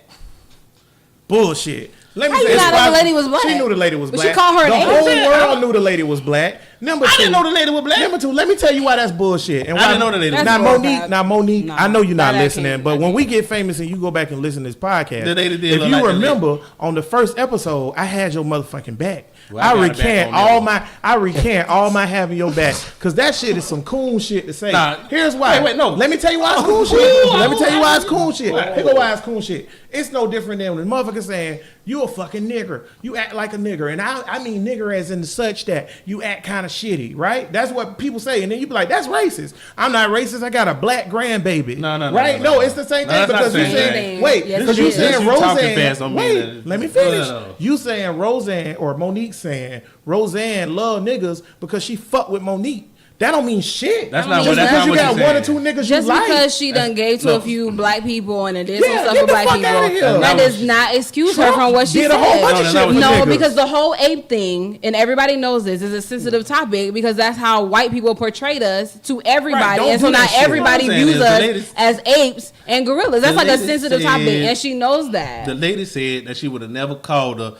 Bullshit. Let me How say you this. not know the lady was black? She knew the lady was But black. she called her the an whole Asian? world knew the lady was black. Number two, I didn't know the lady was black. Number two, let me tell you why that's bullshit. And I why, didn't know the lady was now, black. Monique, Nah, I know you're not that I listening, can't- but I when we can't. get famous and you go back and listen to this podcast, The lady did if look you like the remember on the first episode, I had your motherfucking back. Well, I I got it recant back on all my having your back because that shit is some cool shit to say. Nah. Here's why. Wait, no. Let me tell you why it's cool shit. Let me tell you why it's cool shit. Here go why it's cool shit. It's no different than when the motherfucker saying you a fucking nigger. You act like a nigger, and I mean nigger as in such that you act kind of shitty, right? That's what people say, and then you be like, that's racist. I'm not racist. I got a black grandbaby. No, right? no. It's the same No, thing that's not because the you same saying thing. wait, Yes, because it you is. saying Just you talking Roseanne. fast don't mean Wait, that- let me finish. No. You saying Roseanne or Monique saying Roseanne love niggas because she fuck with Monique. That don't mean shit. That's not just what- that's because not you what got you're one or saying. two niggas Just you like. because she done gave to no. a few black people and did Yeah, some stuff get for the black fuck outta here. people, that No. does not excuse her Trump from what she did said. a whole bunch No, of that's shit not with what No, niggas. because the whole ape thing, and everybody knows this, is a sensitive topic because that's how white people portrayed us to everybody. don't And so do now that shit. everybody What I'm saying views is the us lady- as apes and gorillas. That's the like a lady sensitive said- topic, and she knows that. The lady said that she would have never called her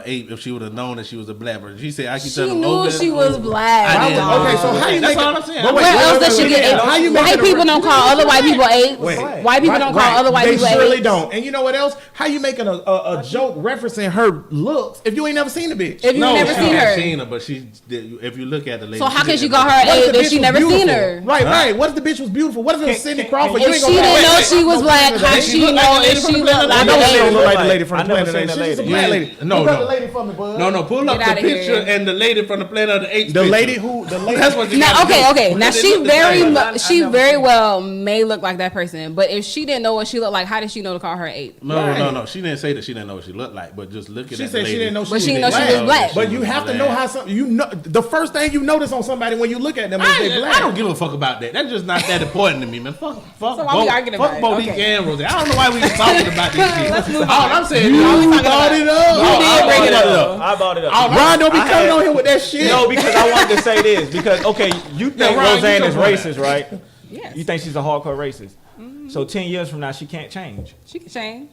ape if she would have known that she was a black person. She said, "I keep She telling her knew over she and was over." black. I didn't dog. know. Okay, so how you That's make all it- I'm saying. but I'm wait, Where saying- else does she wait, get wait, apes? how you White making a- people don't call other white people apes. Wait. White people don't call other white people They surely apes. don't. And you know what else? How you making a joke referencing her looks if you ain't never seen the bitch? If you've never she seen had her. seen her, but if you look at the lady, So how can didn't she have call a- her What if ape the if bitch she was never beautiful? seen her? Right. What if the bitch was beautiful? What if it was Cindy Crawford? You If ain't she gonna didn't know wait. she was black, how She she look like know the lady if from she the looked Planet I like know an she don't ape? look like the lady from I the never Planet of seen the the Apes. She's a lady. black Yeah. lady. No, Look up no. the lady for me, bud. No, pull up Get the outta picture here. and the lady from the Planet of the Apes. The picture. lady who the lady. That's what you Now, gotta do. okay. Now Because they she look the same. she very well may look like that person, but if she didn't know what she looked like, how did she know to call her ape? No. She didn't say that she didn't know what she looked like, but just looking She at said the she lady. didn't know she But she was didn't know she was black. But you have to know how some you know the first thing you notice on somebody when you look at them is they black. I don't give a fuck about that. That's just not that important to me, man. Fuck So why we arguing about fuck it? Monique Okay. and Rosie. I don't know why we talking about these shit. Let's move All on. I'm saying You is brought it up. did bring it up. I brought it up. Ron, don't be I coming had- on here with that shit. No, because I wanted to say this. Because okay, you think Ryan, Roseanne you is come on racist, right? Yes. You think she's a hardcore racist. So 10 years from now, she can't change. She can change.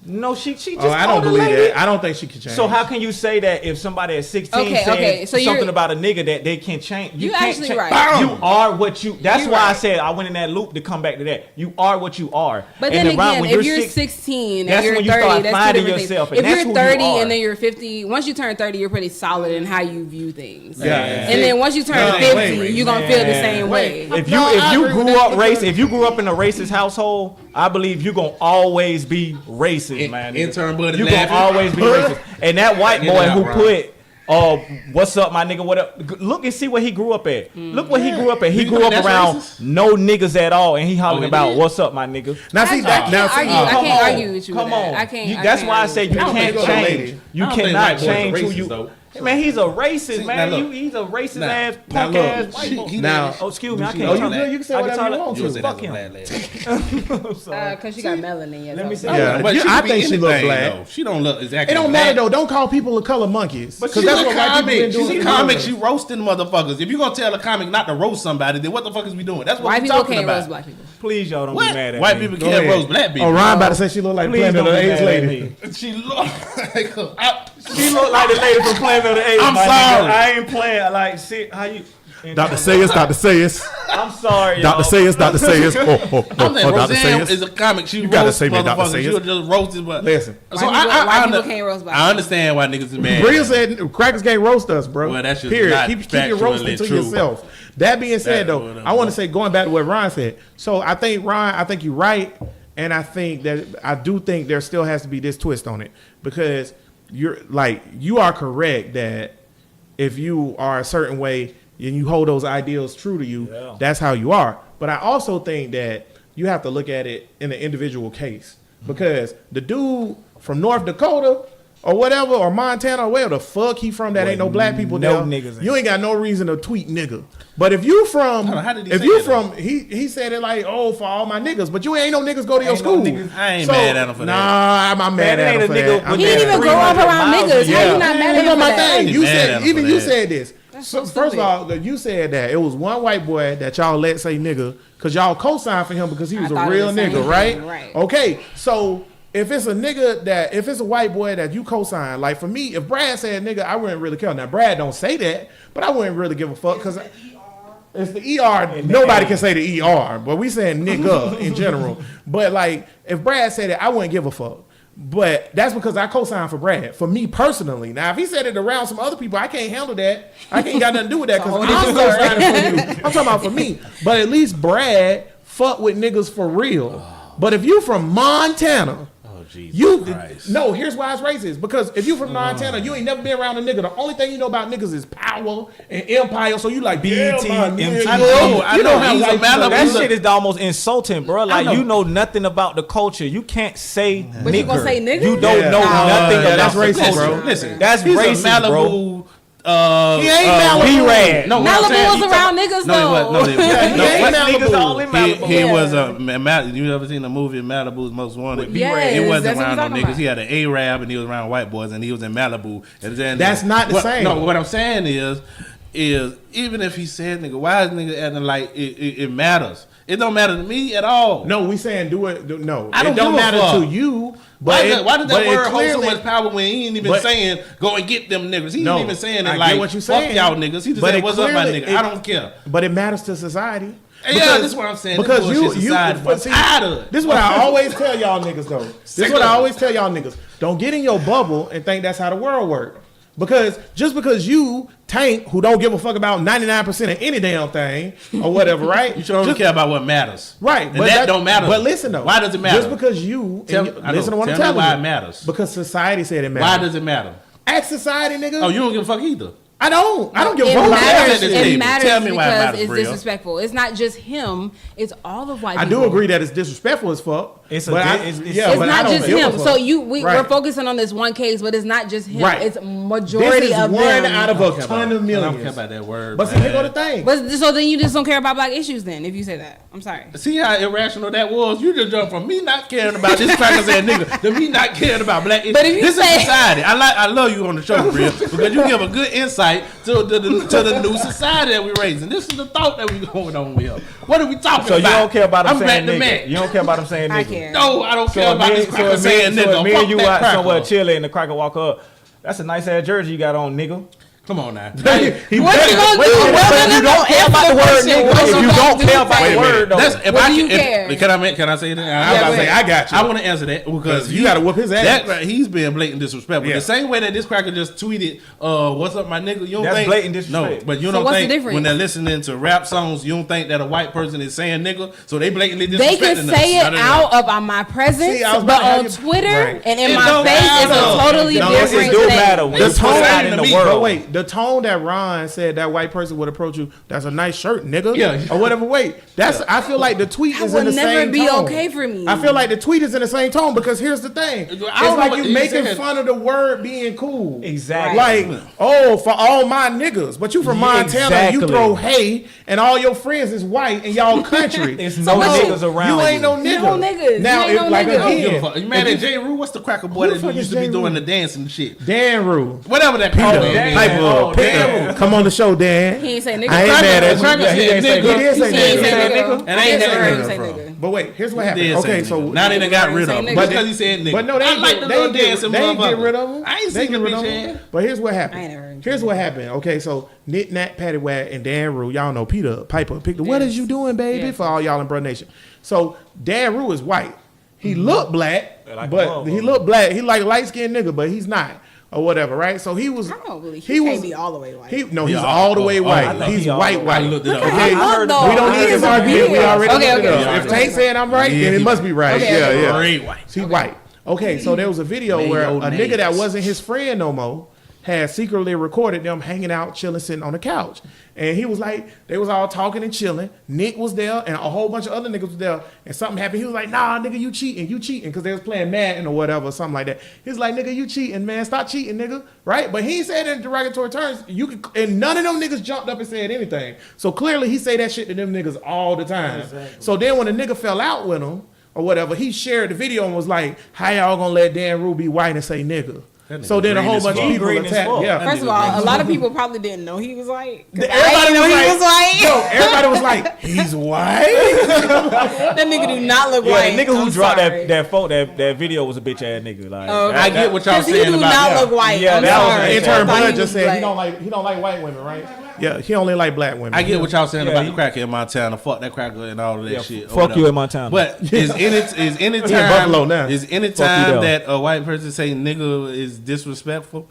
No, she just. Oh, I don't told the believe lady. that. I don't think she can change. So how can you say that if somebody at 16 Okay, says okay, so something you're- about a nigga that they can change? You can't actually change. right. You are what you. That's You're why I right. said I went in that loop to come back to that. You are what you are. But And then around again, when if you're 6 16 and that's you're when you 30, start that's two finding different yourself, things. and If that's you're who you 30 are. and then you're 50, once you turn 30, you're pretty solid in how you view things. Yeah. And then once you turn No, 50, wait, you're gonna feel the man. same Wait. way. If you No, I agree with grew that up because- if you grew up in a racist household, I believe you're gonna always be racist, man. intern buddy You gonna laughing. always be racist. And that white Get boy it out, who Ron. put what's up, my nigga? What up? Look and see where he grew up at. Look where he grew up at. He You grew think up that's around racist? no niggas at all, and he hollering he about did? what's up, my nigga. now see that now see I can't Come on. argue with you Come with that. on. I can't. That's why I argue said with you I don't can't think so, change. lady. You I don't think cannot white boys are change who racist, you. though. Hey, man, he's a racist, See, man. now look. He's a racist Now- ass, now punk look, ass white boy. Now- Oh, excuse me, I Oh, can't. you talk good? that. You can say I whatever talk you that- want You to. say Fuck that's a him. black lady. Because she got melanin. Yeah, Let me see. Yeah. But I could be think she look anything, black. though. She don't look exactly. It don't black. matter though. Don't call people of color monkeys. But Because she's that's a what white people been comic. doing. She's a for comic. years. She roasting motherfuckers. If you gonna tell a comic not to roast somebody, then what the fuck is we doing? That's what White we people talking can't about. roast black people. Please, y'all don't What? be mad at White me. people Go can't ahead. roast black people. Oh, Ryan about to say she look like Please Planet don't of be the mad Apes at lady. me. She look. She look like the lady from Planet of the Apes. I'm my sorry. nigga. I ain't playing. Like, see how you. Dr. Sayers, Dr. Sayers. I'm sorry, y'all. Dr. Sayers, Dr. Sayers. Oh, I'm saying Dr. Roseanne Sayers. is a comic. She You gotta roasts say me, Dr. motherfuckers. Sayers. She'll just roast it, but Listen. So White people can't roast black I people. understand why niggas is mad. Brea said crackers can't roast us, bro. Well, that's just Period. not Keep your roasting factually to true. yourself. That being said, That- though, whatever. I want to say, going back to what Ryan said. So I think you're right, and I do think there still has to be this twist on it, because you are correct that if you are a certain way and you hold those ideals true to you, that's how you are. But I also think that you have to look at it in an individual case, because the dude from North Dakota or whatever, or Montana, or where the fuck he from, that ain't no black people no there, niggas ain't. you ain't got no reason to tweet nigga. But if you from, Hold on, how did he if say you that, from, he said it like, oh, for all my niggas, but you ain't no niggas go to your Ain't no school. niggas- I ain't mad at him for that. Nah, I'm mad Man, it at ain't him a for nigga that. with He didn't even grow up 300 around miles niggas. of- How you not mad at Here him go for my that? thing. You Mad at said, him even for you that. said this. so First of stupid. all, you said that it was one white boy that y'all let say nigga because y'all co-signed for him because he was I a thought it real was the same nigga, thing, right? right. Okay, so if it's a nigga if it's a white boy that you co-sign, like for me, if Brad said nigga, I wouldn't really care. Now Brad don't say that, but I wouldn't really give a fuck because it's the ER. Nobody can say the ER, but we saying nigga in general. But like, if Brad said it, I wouldn't give a fuck. But that's because I co-signed for Brad. For me personally. Now, if he said it around some other people, I can't handle that. I can't got nothing to do with that because I'm co-signing for you. I'm talking about for me. But at least Brad fuck with niggas for real. But if you from Montana, Jesus no, here's why it's racist. Because if you from Montana, you ain't never been around a nigga. The only thing you know about niggas is power and empire. So you like BET, yeah, my nigga. MTV. I know, I You know. how He's a white people- Malibu. That shit is almost insulting, bro. Like, know. you know nothing about the culture. You can't say But you gonna nigger. say nigger? You don't Yeah. know Nah, nothing yeah, about that's the racist, culture. bro. Listen, That's he's racist, a Malibu. bro. He ain't Malibu. B-Rad. No, what I'm Malibu saying, was he around talk- niggas, no, he though. wasn't. No, he Yeah, he no, ain't what- Malibu. Niggas all in Malibu. He Yeah. was a you ever seen the movie Malibu's Most Wanted? Yes, he wasn't that's what around no we're talking niggas. about. He had an Arab and he was around white boys and he was in Malibu. And then That's not the same. No, what I'm saying is even if he said nigga, why is nigga acting like it matters? It don't matter to me at all. No, we saying no. I don't it don't give a matter fuck. to you. Why But does that word hold so clearly- much power when he ain't even but- saying go and get them niggas? He No, ain't even saying it I get like what you fuck saying. y'all niggas. He just But said it what's up my clearly- nigga. I don't care. But it matters to society. Yeah, that's what I'm saying. This Because bullshit society, but I'm see, tired of it. this is what I always tell y'all niggas though. This is what I always tell y'all niggas. Don't get in your bubble and think that's how the world works. Because just because you Tank, who don't give a fuck about 99% of any damn thing or whatever, right? You should only care about what matters. Right. And that don't matter. But listen though. Why does it matter? Just because you Tell- and I know. listen to what I'm Tell me telling why you. it matters. Because society said it matters. Why does it matter? Ask society, nigga. Oh, you don't give a fuck either. I don't give It a fuck about matters, that shit. Tell me it matters why it because matters, it's Brea. disrespectful. It's not just him. It's all of white I people. do agree that it's disrespectful as fuck. It's a but di- I- it's- yeah, It's but I not don't just give a him. fuck. So we're Right. focusing on this one case, but it's not just him. Right. It's majority This is of one them. out of a ton of I don't care millions. about that word. But see, man. here go the thing. But so then you just don't care about black issues then if you say that. I'm sorry. See how irrational that was? You just jumped from me not caring about this crackers and nigga to me not caring about black issues. But if you this say- is society. I love you on the show, Brea, because you give a good insight to the new society that we're raising. This is the thought that we going on with. What are we talking So you about? don't care about him I'm saying back to nigga. Mac. You don't care about him saying I nigga. care. No, I don't care about this cracker saying so nigga. if me Fuck and you that out cracker. somewhere chilling and the cracker walk up, that's a nice ass jersey you got on, nigga. Come on now. He What you better- gonna do? wait, Well, But if you don't care about the word nigga, if you don't care about the word though, That's, if What I do you can, care? Can I say that? I was about to say, I got you. I want to answer that because You gotta whoop his ass. That right, he's being blatant disrespectful. Yeah. The same way that this cracker just tweeted, "What's up, my nigga?" You don't That's think blatant disrespect. No, but you So don't what's the think difference? when they're listening to rap songs, you don't think that a white person is saying nigga, so they blatantly disrespecting They can say us. it out of my presence, See, I was but about to have on you- Twitter Right. and in It my don't face, it's a matter. totally No, different it do thing. matter when The you put tone it out to in the me, world. But wait, the tone that Ron said that white person would approach you, that's a nice shirt, nigga. Yeah. Or whatever whatever weight. I feel like the tweet That is in would the never same be tone. okay for me. I feel like the tweet is in the same tone because here's the thing. It's like you making fun of the word being cool. Exactly. Like, oh, for all my niggas. But you from Montana and you throw hay and all your friends is white and y'all country. There's no niggas around you. ain't no nigga. No niggas. Now, You ain't no like niggas. again, You mad at J. Rue? What's the cracker boy Who the that fuck used is to be J. doing Rue? the dancing and shit? Dan Rue. Whatever that Peter. Piper. Come on the show, Dan. He ain't say nigga. I ain't mad at you. Cracker Yeah, he said ain't say nigga. He did say He ain't say nigga. nigga. And I ain't He never heard ain't of say him from. nigga. But wait, here's what Did happened. say Okay, nigga. so now they done got rid of him. But But because he said nigga. But no, they I ain't like get, the they little ain't get, dancing they ain't get motherfucker. rid of him. I ain't They seen get the rid of bitch him. ass. But here's what I ain't happened. never heard Here's what happened. Okay, so Knit Nat, Patty Wag, and Dan Rue, y'all know Peter Piper picked the what is you doing, baby? Yes. For all y'all in Bro Nation. So Dan Rue is white. He looked black, Like a but motherfucker. he looked black. He like a light skinned nigga, but he's not. Or whatever, right? So he was. I don't believe he he was can't be all the way white. He's Yeah, all the way I white. think He's he all white, the way. white. I looked it up. Okay, I heard we don't need this argument. We already Okay, looked it okay. up. If Tank saying I'm right, then it must be right. Okay, Yeah, okay. yeah. Great white. He white. Okay, so there was a video Name where your a nigga that names. wasn't his friend no more had secretly recorded them hanging out, chilling, sitting on the couch. And he was like, they was all talking and chilling. Nick was there, and a whole bunch of other niggas was there. And something happened. He was like, nah, nigga, you cheating, because they was playing Madden or whatever, something like that. He was like, nigga, you cheating, man. Stop cheating, nigga. Right? But he ain't said it in derogatory terms. And none of them niggas jumped up and said anything. So clearly he say that shit to them niggas all the time. Exactly. So then when a nigga fell out with him, or whatever, he shared the video and was like, how y'all gonna let Dan Rue be white and say nigga? That nigga So then a green whole as bunch of fuck. people Green as attacked. fuck. Yeah. First of all, a lot of people probably didn't know he was white. 'Cause I Everybody didn't know was he like, was white. yo, everybody was like, he's white? That nigga do not look Yeah, white. the nigga who I'm dropped sorry. that video was a bitch ass nigga. Like, Oh, okay. I get what y'all 'Cause he saying do about not that. look white. Yeah, I'm that was sorry. an Intern I thought Bud he just was said black. he don't like white women, right? Yeah, he only like black women. I get what y'all saying Yeah, about he- the cracker in Montana. Fuck that cracker and all of that Yeah, shit. or fuck whatever. you in Montana. But is any Buffalo now. time is any Fuck you time though. that a white person say nigga is disrespectful?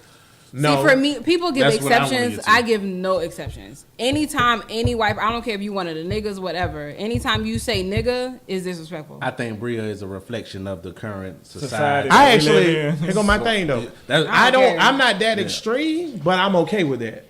No. See, for me, people give That's what I wanna exceptions. get to. I give no exceptions. Anytime any white, I don't care if you one of the niggas, whatever. Anytime you say nigga is disrespectful. I think Brea is a reflection of the current Society. society. I We actually, live in. here go my thing though. That- I don't, care. I'm not that extreme, but I'm okay with that.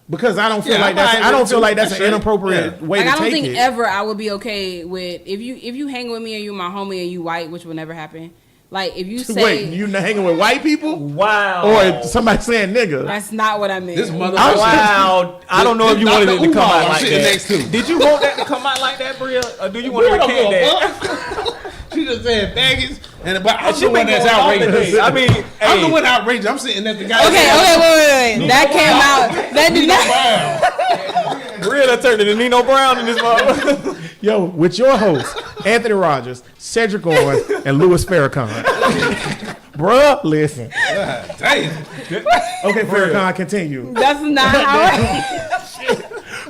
Because I don't feel Yeah, like that's, I'm I don't fine feel with like it, that's too. an inappropriate Yeah. way Like to I don't take think it. ever I would be okay with if you hang with me and you my homie and you white, which will never happen. Like if you say Wait, you not hanging with white people? wow. Or somebody saying nigga? that's not what I meant. This motherfucker. Wow. I don't know if you Dr. wanted it to come Umar out I'm like sitting that. next to. Did you want that to come out like that, Brea? Or do you want to Brea don't recant give a that? fuck. She just said faggots, but I'm She the one been that's going off outrageous. today. I mean, I'm hey, the one outrageous. I'm sitting at the guy. Okay, wait. That came out. That did not. Brea done turned into Nino Brown in this motherfucker. Yo, with your hosts, Anthony Rogers, Cedric Owens, and Louis Farrakhan. Bruh, listen. Damn. Okay, Farrakhan, continue. That's not how.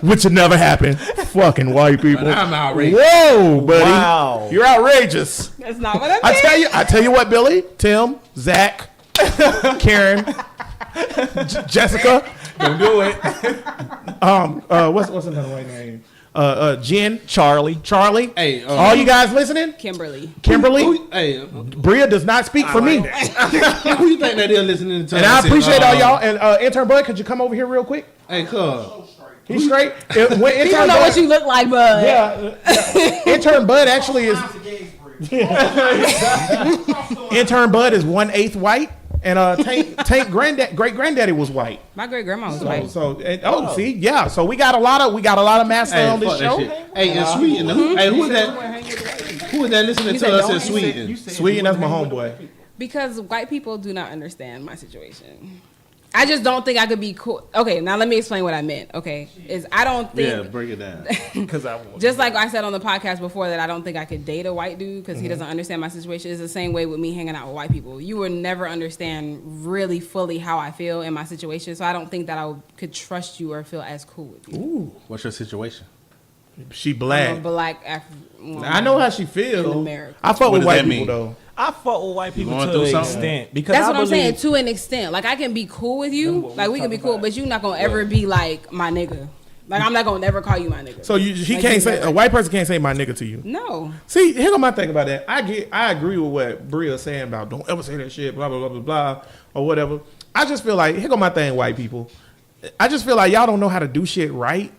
Which would never happen. Fucking white people. But I'm outrageous. Whoa, buddy. Wow. You're outrageous. That's not what I meant. I tell you what, Billy, Tim, Zach, Karen, Jessica. Don't do it. What's another white name? Jen, Charlie. Charlie. Hey, all you guys listening? Kimberly. Kimberly. Hey, Brea does not speak for me. who you think that is listening to? And I appreciate all y'all. And intern Bud, could you come over here real quick? Hey, cuz. He's straight. When You intern don't know Bud, what you look like, bud. yeah, intern Bud actually is. Intern Bud is 1/8 white, and Tank great granddaddy was white. My great grandma was white. See, yeah. So we got a lot of master Hey, on this fuck that show. shit. Hey, in Sweden. Hey, who is that? Who is that listening You to said us don't? in Sweden? Sweden, that's my homeboy. Because white people do not understand my situation. I just don't think I could be cool. Okay, now let me explain what I meant. Okay, is I don't think. Yeah, break it down. Because I want. Just like I said on the podcast before that I don't think I could date a white dude because he doesn't understand my situation. It's the same way with me hanging out with white people. You will never understand really fully how I feel in my situation. So I don't think that could trust you or feel as cool with you. What's your situation? She I'm a black. black woman I know how she in feels. America. I fuck What with does white that people mean? though. I fuck with white people going to through an something? extent because That's I what I'm saying. believe- To an extent, like I can be cool with you, what we like we can be talking cool, about. but you're not gonna ever be like my nigga. Like I'm not gonna ever call you my nigga. So he Like, can't you say never- a white person can't say my nigga to you. No. See, here go my thing about that. I agree with what Brea's saying about don't ever say that shit, blah blah blah blah blah or whatever. I just feel like here go my thing, white people. I just feel like y'all don't know how to do shit right.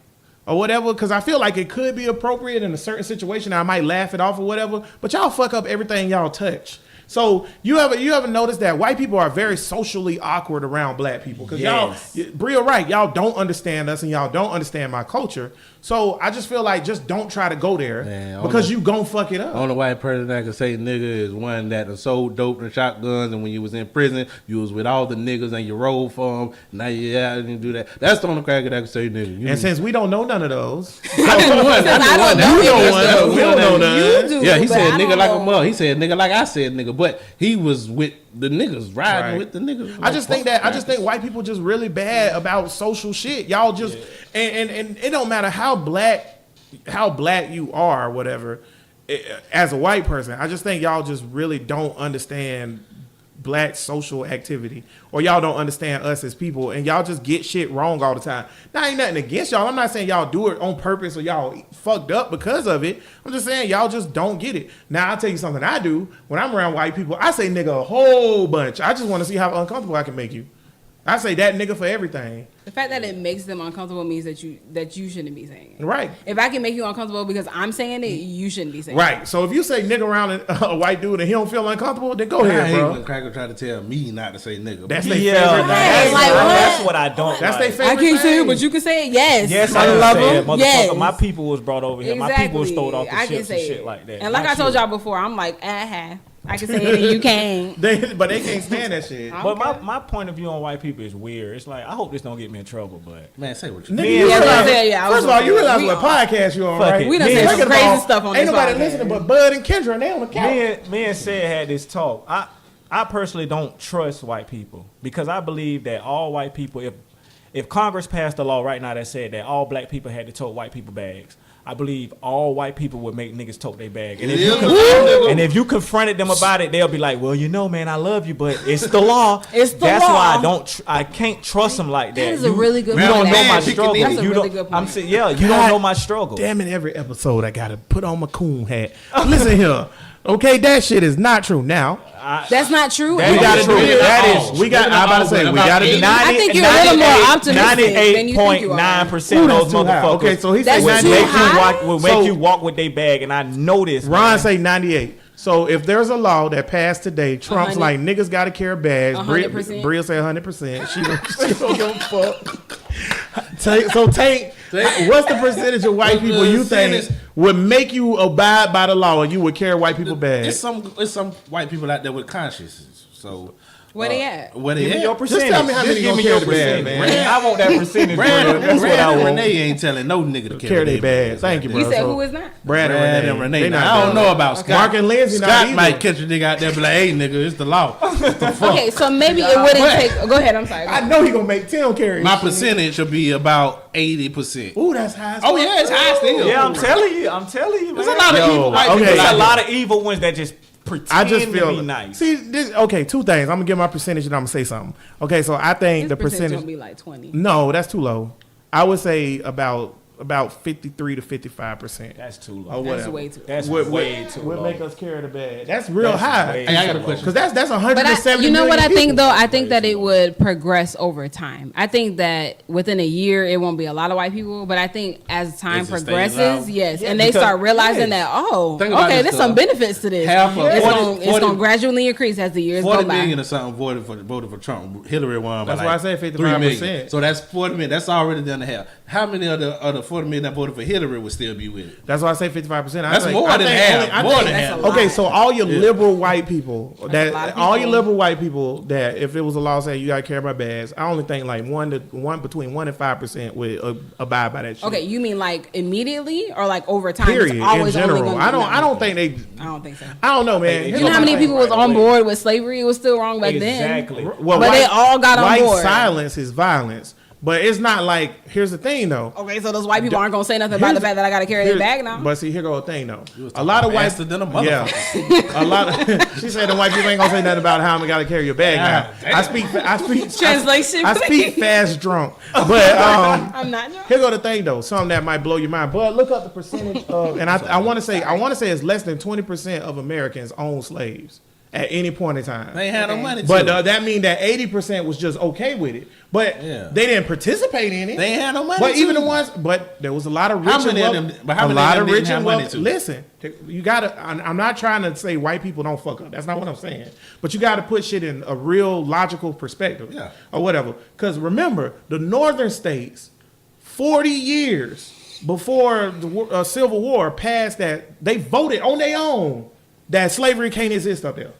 or whatever, because I feel like it could be appropriate in a certain situation. I might laugh it off or whatever, but y'all fuck up everything y'all touch. So you ever notice that white people are very socially awkward around black people? Because y'all, Brea, right, y'all don't understand us and y'all don't understand my culture. So I just feel like just don't try to go there, because you gon' fuck it up. Only white person that can say nigga is one that done sold dope and shotguns, and when you was in prison, you was with all the niggas and you rolled for them. Now you out and do that. That's the only cracker that can say nigga. And since we don't know none of those, I know one. you know one. We don't know none. You do, Yeah, he but said I nigga don't like know. a mother. He said nigga like I said nigga, but he was with the niggas, riding Right. with the niggas. I just think white people just really bad about social shit. Y'all just and it don't matter how black you are or whatever. As a white person, I just think y'all just really don't understand black social activity, or y'all don't understand us as people, and y'all just get shit wrong all the time. Now, ain't nothing against y'all. I'm not saying y'all do it on purpose or y'all fucked up because of it. I'm just saying y'all just don't get it. Now, I'll tell you something I do when I'm around white people. I say nigga a whole bunch. I just want to see how uncomfortable I can make you. I say that nigga for everything. The fact that it makes them uncomfortable means that you shouldn't be saying it. Right. If I can make you uncomfortable because I'm saying it, you shouldn't be saying it. Right. So if you say nigga around a white dude and he don't feel uncomfortable, then go I ahead, hate bro. when cracker try to tell me not to say nigga. That's their Yeah, favorite thing. that's what I don't. That's their like. favorite I can't say it, thing. but you can say it. Yes. Yes, I I love say it, them. motherfucker. Yes. My people was brought over here. My people was stowed off the I can ships and say shit it. like that. And like Not I told you. y'all before, I'm like, I can say it and you can't. But they can't stand that shit. But my point of view on white people is weird. It's like I hope this don't get me in trouble, but Man, say what you Nigga, Yeah, you yeah, realize- yeah, I was first of all, gonna you say, realize we what all- podcast you on, Fuck right? it. We done Me said and- some Second of crazy all, stuff on ain't this nobody podcast. listening but Bud and Kendra, and they on the couch. me and Sid had this talk. I personally don't trust white people because I believe that all white people, if Congress passed a law right now that said that all black people had to tote white people bags, I believe all white people would make niggas tote their bag. And if you confronted them about it, they'll be like, well, you know, man, I love you, but it's the law. It's the That's law. why I can't trust them like that. That is a really good You don't point, know my actually. struggle. That's a You really don't- good point. I'm saying, yeah, you God don't know my struggle. Damn it, every episode I gotta put on my coon hat. Listen here. Okay, that shit is not true. Now, That's not true. That we is gotta true. do it. That is. We got, I'm about to say, we gotta do I think you're a little more optimistic than you think you are. 98.9% Ooh, of that's those too high. motherfuckers Okay, so he That's said too will 98. make you high? walk. Will So- make you walk with their bag, and I know this. Ron man. say 98. So if there's a law that passed today, Trump's 100. like niggas got to carry bags. 100%. Brea say 100%. She don't give a fuck. Tank, what's the percentage of white people you think would make you abide by the law and you would carry white people bags? It's some white people out there with consciences. So Where they at? where they Give me at? your percentage. tell me how many Just give gonna me carry your the bag, percentage. man. I want that percentage. Brad, Brad. That's what I and want. Renee ain't telling no nigga to Carry their bags. Thank you, You bro. said So, who is not? Brad Brad and Renee. They not I don't doing know it. about Scott. Mark and Lindsay not Scott either. might catch a nigga out there and be like, hey, nigga, it's the law. What the fuck? Okay, so maybe it wouldn't take. Go ahead. I'm sorry. I know he gonna make Tim carry. My his shit. percentage should be about 80%. Ooh, that's high. as Oh, fuck. yeah, it's high still. Yeah, I'm telling you. There's man. a lot of Yo, evil white okay. people There's out a there. lot of evil ones that just pretend I just feel to be nice. See, this, okay, two things. I'm gonna give my percentage and I'm gonna say something. Okay, so I think His the percentage percentage. gonna be like 20. No, that's too low. I would say about 53 to 55%. That's too Or low. That's whatever. way too. That's Would way too would low. make us carry the bag. That's real That's high. way Hey, I got a too question. low. Because that's But 170 you know what I million think people. though? I think that it would progress over time. I think that within a year it won't be a lot of white people, but I think as time As it stays progresses, out. yes, Yeah, and they because- start realizing yes. that Think about okay, this, there's some though. benefits to this. Half of It's 40 going to gradually increase as the years 40 go by. million or something voted for Trump. Hillary won by That's why I like say 3 million. 55%. So that's 40 million. That's already done to half. How many of the 40 million that voted for Hillary would still be with it? That's why I say 55%. That's more than half. More than That's half. a lot. Okay, so all your liberal white people, a lot of all your people. liberal white people that if it was a law saying you gotta carry my bags, I only think like between 1 and 5% would abide by that shit. Okay, you mean like immediately or like over time? Period. It's always In only general, gonna be I don't think they. I don't think so. I don't know, man. You You know how many people was Right on away. board with slavery? It was still wrong back then. Exactly. Well, But they all got on white board. silence is violence, but it's not like. Here's the thing, though. Okay, so those white people aren't gonna say nothing about the fact that I gotta carry their bag now. But see, here go the thing, though. was A lot of white faster than a motherfucker. Yeah, a lot of. She said the white people ain't gonna say nothing about how I gotta carry your bag now. damn. I speak. Translation, I speak fast drunk, but I'm not. here go the thing though. Something that might blow your mind. But look up the percentage of, and I want to say it's less than 20% of Americans own slaves. at any point in time. They ain't had no money. But to it. that mean that 80% was just okay with it. But they didn't participate in it. They ain't had no money. But even to the it. ones, but there was a lot of rich How many and of wealthy. them- but how A many lot of of them rich didn't and have money wealthy. to it? Listen, you gotta. I'm not trying to say white people don't fuck up. That's not what I'm saying. But you got to put shit in a real logical perspective, or whatever. Because remember, the northern states, 40 years before the Civil War passed, that they voted on their own that slavery can't exist up there.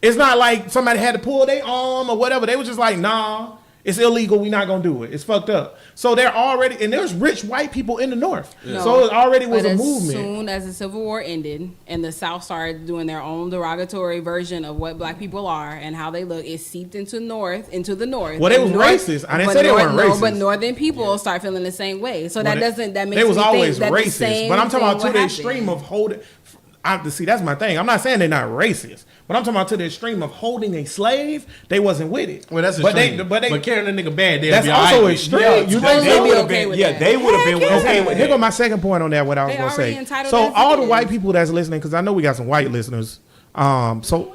It's not like somebody had to pull their arm or whatever. They was just like, nah, it's illegal. We're not gonna do it. It's fucked up. So they're already, and there's rich white people in the North. No, so it already was but a as movement. soon as the Civil War ended and the South started doing their own derogatory version of what black people are and how they look, it seeped into the North. Well, they was racist. I didn't say they weren't racist. But northern people start feeling the same way. So that makes They me was always think that the racist. same But I'm talking about thing to the will extreme happen. of holding. See, that's my thing. I'm not saying they're not racist, but I'm talking about to the extreme of holding a slave. They wasn't with it. Well, that's but extreme. but carrying a nigga bad, they'll that's be also all right. extreme. Yeah, You they think would have okay been. with Yeah, that. they would have been Heck okay Okay, with here that. go my second point on that. What I was They gonna already say. entitled So as all it the is. white people that's listening, because I know we got some white listeners. So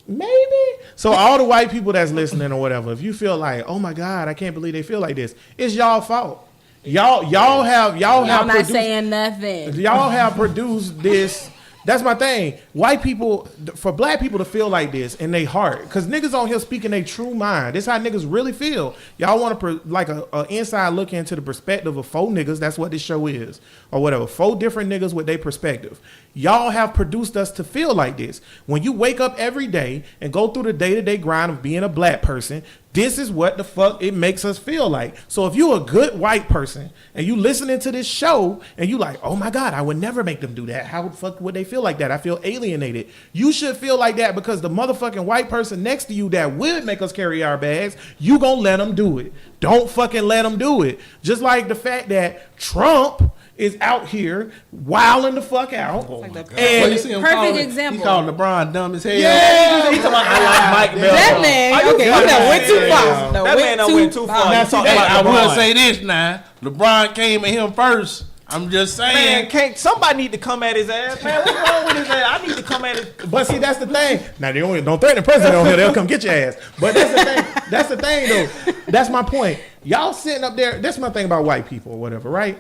maybe. So all the white people that's listening or whatever, if you feel like, oh my God, I can't believe they feel like this, it's y'all fault. Y'all have I'm not produced- saying nothing. Y'all have produced this. That's my thing. White people, for black people to feel like this in their heart, because niggas on here speaking their true mind. This how niggas really feel. Y'all want to like a inside look into the perspective of 4 niggas. That's what this show is, or whatever. 4 different niggas with their perspective. Y'all have produced us to feel like this. When you wake up every day and go through the day-to-day grind of being a black person, this is what the fuck it makes us feel like. So if you a good white person and you listening to this show and you like, oh my God, I would never make them do that. How the fuck would they feel like that? I feel alienated. You should feel like that because the motherfucking white person next to you that would make us carry our bags, you gonna let them do it. Don't fucking let them do it. Just like the fact that Trump is out here wilding the fuck out. Like the And- Well, you see him perfect calling- example. He called LeBron dumb as hell. Yeah, He talking about I like Mike Bell. That man, okay, he done went too far. That man done went too far. Now, You see, talking that- about I will LeBron. say this now. LeBron came at him first. I'm just saying. Man, can't somebody need to come at his ass, man? What's wrong with his ass? I need to come at his. But see, that's the thing. Now they don't threaten the president on here; they'll come get your ass. But that's the thing. That's the thing, though. That's my point. Y'all sitting up there. That's my thing about white people or whatever, right?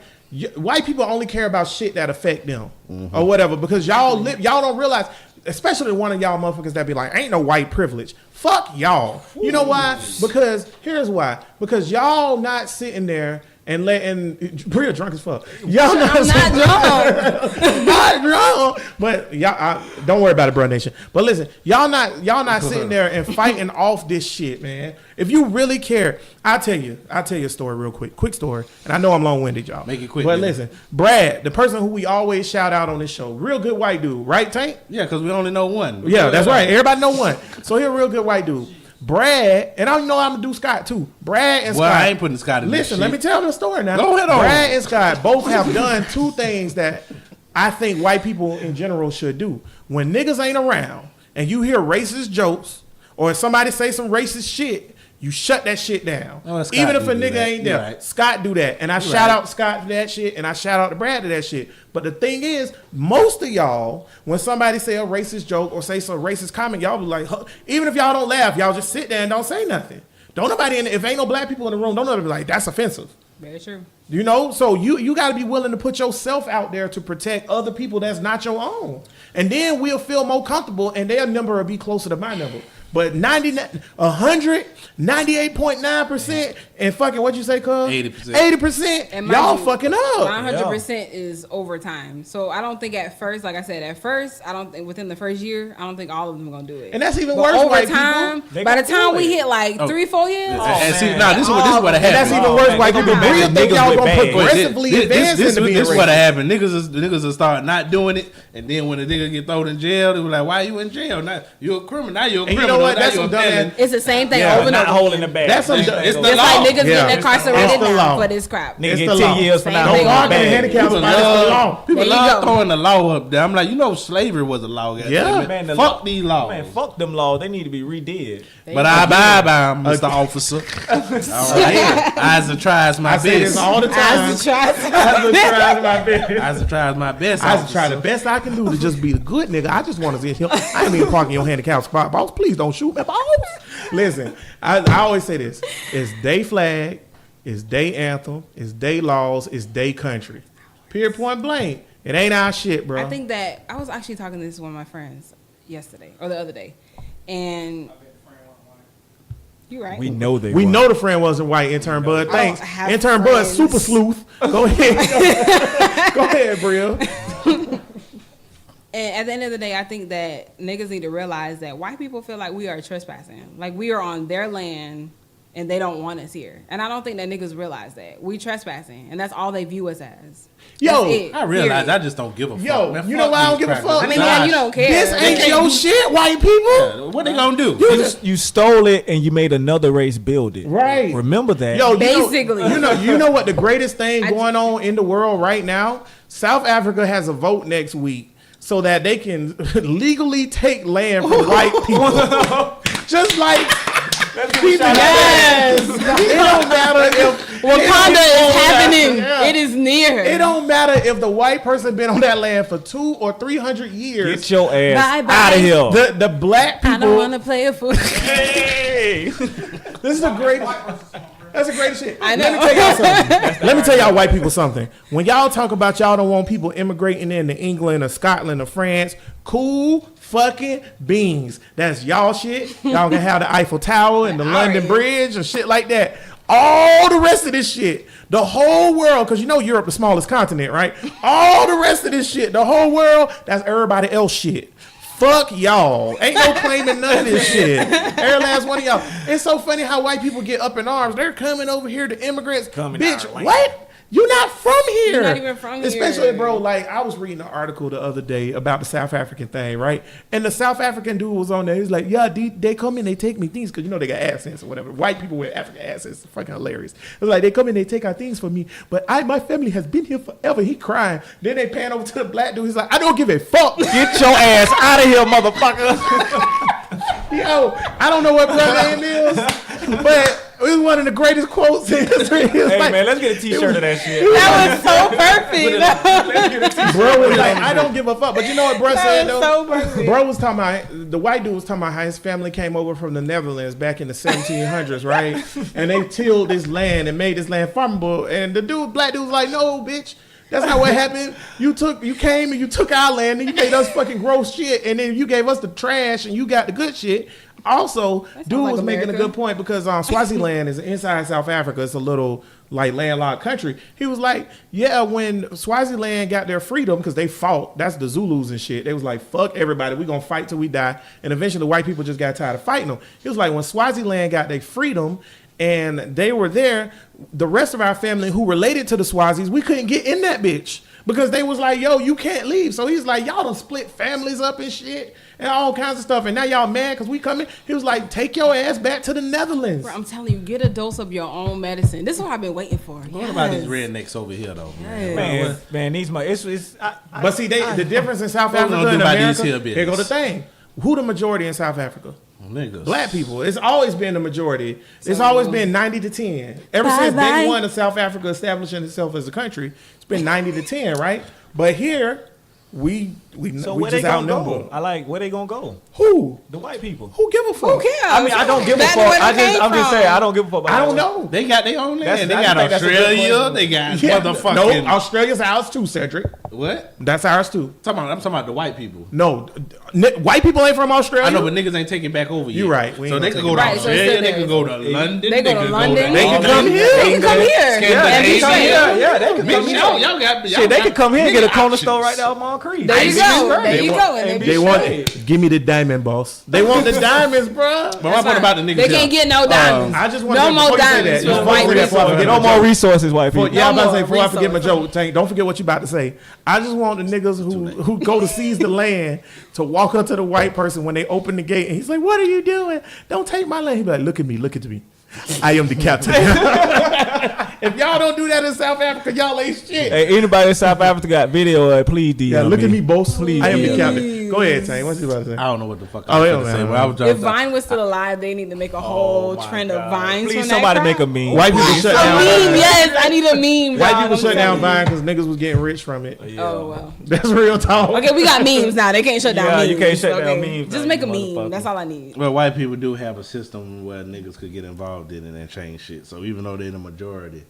White people only care about shit that affect them or whatever because y'all don't realize. Especially one of y'all motherfuckers that be like, ain't no white privilege. Fuck y'all. You know why? Because here's why. Because y'all not sitting there and letting Brea drunk as fuck. Y'all not I'm not drunk. not drunk. But y'all don't worry about it, bro nation. But listen, y'all not sitting there and fighting off this shit, man. If you really care, I'll tell you a story real quick. Quick story. And I know I'm long-winded, y'all. Make it quick, But man. listen, Brad, the person who we always shout out on this show, real good white dude, right, Tank? Yeah, because we only know one. Yeah, that's right. Everybody know one. So he a real good white dude. Brad, and I know I'm gonna do Scott too. Brad and Well, Scott. I ain't putting Scott in this Listen, shit. let me tell the story now. Go ahead on. Brad and Scott both have done 2 things that I think white people in general should do. When niggas ain't around and you hear racist jokes or somebody say some racist shit, you shut that shit down. Oh, Scott Even if a do nigga that. ain't You there. right. Scott do that. And I shout out Scott to that shit and I shout out to Brad to that shit. But the thing is, most of y'all, when somebody say a racist joke or say some racist comment, y'all be like, huh. Even if y'all don't laugh, y'all just sit there and don't say nothing. Don't nobody if ain't no black people in the room, don't nobody be like, that's offensive. Very true. You know, so you got to be willing to put yourself out there to protect other people that's not your own. And then we'll feel more comfortable and their number will be closer to my number. But 98.9%, and fucking what you say, cuz? 80%. 80%, And mind y'all you, fucking up. 100% is overtime. So I don't think at first, like I said, I don't think within the first year, I don't think all of them are gonna do it. And that's even But worse, over white time, people. by the gonna time do we it. hit like 3-4 years, And see, man. now this is what And happened. that's even worse, white people. man. Brea think Niggas y'all with gonna bags. progressively advance into being This is what racist. happened. Niggas will start not doing it, and then when the nigga get thrown in jail, they be like, "Why you in jail? Now you're a criminal. Now you're a And you criminal. what? now That's you're some dumb felon. ass. It's the same thing Yeah, over and not over. holding it back. That's some. It's the Just law. like niggas Yeah. getting incarcerated It's the now law. for this crap. Nigga It's get the 10 law. years for Same not thing holding Don't over it argue in and back. handicap People spots. It's the law. love, people There you love go. throwing the law up there. I'm like, you know, slavery was a law. Yeah. Man, the Fuck law- these laws. Man, fuck them laws. They need to be redid. But I abide by 'em, Mr. Officer. All right. Eyes tries my I say this best. all the time. As a child. Eyes tries my best. I just try the officer. best I can do to just be the good nigga. I just want to see him. I ain't even parking your handicap spot, boss. Please don't shoot me, boss. Listen, I always say this: it's day flag, it's day anthem, it's day laws, it's day country. Period. Point blank. It ain't our shit, bro. I think that I was actually talking to this one of my friends yesterday or the other day, and you're right. We know they we were. know the friend wasn't white. Intern Bud, I thanks. don't have Intern Bud, friends. super sleuth. Go ahead. Go ahead, Brea. And at the end of the day, I think that niggas need to realize that white people feel like we are trespassing. Like we are on their land and they don't want us here. And I don't think that niggas realize that. We trespassing and that's all they view us as. Yo, That's it, I realize period. I just don't give a fuck. Yo, Man, you fuck know why I don't these give a crackers. fuck? I mean, yeah, you don't care. This ain't your shit, white people. What they gonna do? You stole it and you made another race build it. Right. Remember that. Yo, Basically. you know what the greatest thing going on in the world right now? South Africa has a vote next week so that they can legally take land from white people. Just like people. Yes. It don't matter if Wakanda is happening. Yeah. It is near. It don't matter if the white person been on that land for 200 or 300 years. Get your ass Bye-bye. out of here. The black people. I don't want to play a fool. Hey, this is the greatest. That's the greatest shit. I know. Let me tell y'all something. Let me tell y'all white people something. When y'all talk about y'all don't want people immigrating into England or Scotland or France, cool fucking beans. That's y'all shit. Y'all can have the Eiffel Tower and the London Bridge and shit like that. All the rest of this shit, the whole world, because you know Europe the smallest continent, right? All the rest of this shit, the whole world, that's everybody else shit. Fuck y'all. Ain't no claiming none of this shit. Every last one of y'all. It's so funny how white people get up in arms. They're coming over here, the immigrants. Bitch, what? You're not from here. You're not even from Especially, here. bro, like I was reading an article the other day about the South African thing, right? And the South African dude was on there. He's like, yeah, they come in, they take me things, because you know they got accents or whatever. White people with African accents. It's fucking hilarious. It's like, they come in, they take our things for me, but my family has been here forever. He crying. Then they pan over to the black dude. He's like, I don't give a fuck. Get your ass out of here, motherfucker. Yo, I don't know what brother name is, but it was one of the greatest quotes in history. Hey, man, let's get a t-shirt of that shit. That was so perfect. Bro was like, I don't give a fuck. But you know what bro said, That was though? so perfect. Bro was talking about, the white dude was talking about how his family came over from the Netherlands back in the 1700s, right? And they tilled this land and made this land farmable. And the black dude was like, no, bitch. That's not what happened. You came and you took our land and you made us fucking gross shit, and then you gave us the trash and you got the good shit. Also, dude like was making a America. good point because Swaziland is inside South Africa. It's a little like landlocked country. He was like, yeah, when Swaziland got their freedom, because they fought, that's the Zulus and shit. They was like, fuck everybody, we gonna fight till we die. And eventually white people just got tired of fighting them. He was like, when Swaziland got their freedom and they were there, the rest of our family who related to the Swazis, we couldn't get in that bitch because they was like, yo, you can't leave. So he's like, y'all done split families up and shit and all kinds of stuff. And now y'all mad because we coming. He was like, take your ass back to the Netherlands. Bro, I'm telling you, get a dose of your own medicine. This is what I've been waiting for. What about these rednecks over here, though? Man, these it's But see, the difference in South What we Africa gonna and do about America, these here bitches? here go the thing. Who the majority in South Africa? Niggas. Black people. It's always been the majority. It's always been 90 to 10. Ever since day one of South Africa establishing itself as a country, it's been 90 to 10, right? But here, we So we where they just gonna outnumber. go? I like where they gonna go. Who? The white people. Who give a fuck? Who cares? I mean, I don't give a Back to fuck. where they came I'm just from. saying, I don't give a fuck. About I don't that. know. They got their own That's- land. They I got think that's a good Australia. question. They got Yeah, motherfucking. no, Australia's ours too, Cedric. What? That's ours too. I'm talking about the white people. No, white people ain't from Australia. I know, but niggas ain't taking back over yet. You right. We ain't So they gonna could go to Right, so Australia. it's They still could go there. to London. They go to could London. They can come here. They can come here. Yeah, they can come Scandinavia. here. Yeah, they can come Bitch, here. y'all got. Shit, they could come here and get a corner options. store right there on Mall Creek. There you go. There you go. And And be They they, want. straight. Give me the diamond, boss. They want the diamonds, bro. But my point about the niggas. they can't here. get no diamonds. I just want No to more diamonds Just for before you white say that, before I people. forget No my more joke. resources, white people. Yeah, I'm about to say more before I forget my resources. joke. Tank, don't forget what you about to say. I just want the niggas who go to seize the land to walk walk up to the white person when they open the gate, and he's like, "What are you doing? Don't take my land." He be like, "Look at me, look at me. I am the captain." If y'all don't do that in South Africa, y'all ain't shit. Hey, anybody in South Africa got video? Please DM. Yeah, look at me, boss. Please, I am the DM. captain. Go ahead, Tane. What's you about to say? I don't know what the fuck Oh, I yeah, was gonna say. man. But I was trying If to Vine was still alive, they need to make a whole my trend God. of Vines. Please, from somebody that make a crowd. meme. White people shut A down. meme, yes. I need a meme. White dog. people I'm shut down telling you. Vine because niggas was getting rich from it. Oh well. That's real talk. Okay, we got memes now. They can't shut down Yeah, memes. you can't shut down okay? memes Just now, make a you meme. motherfucker. That's all I need. Well, white people do have a system where niggas could get involved in it and change shit. So even though they're the majority,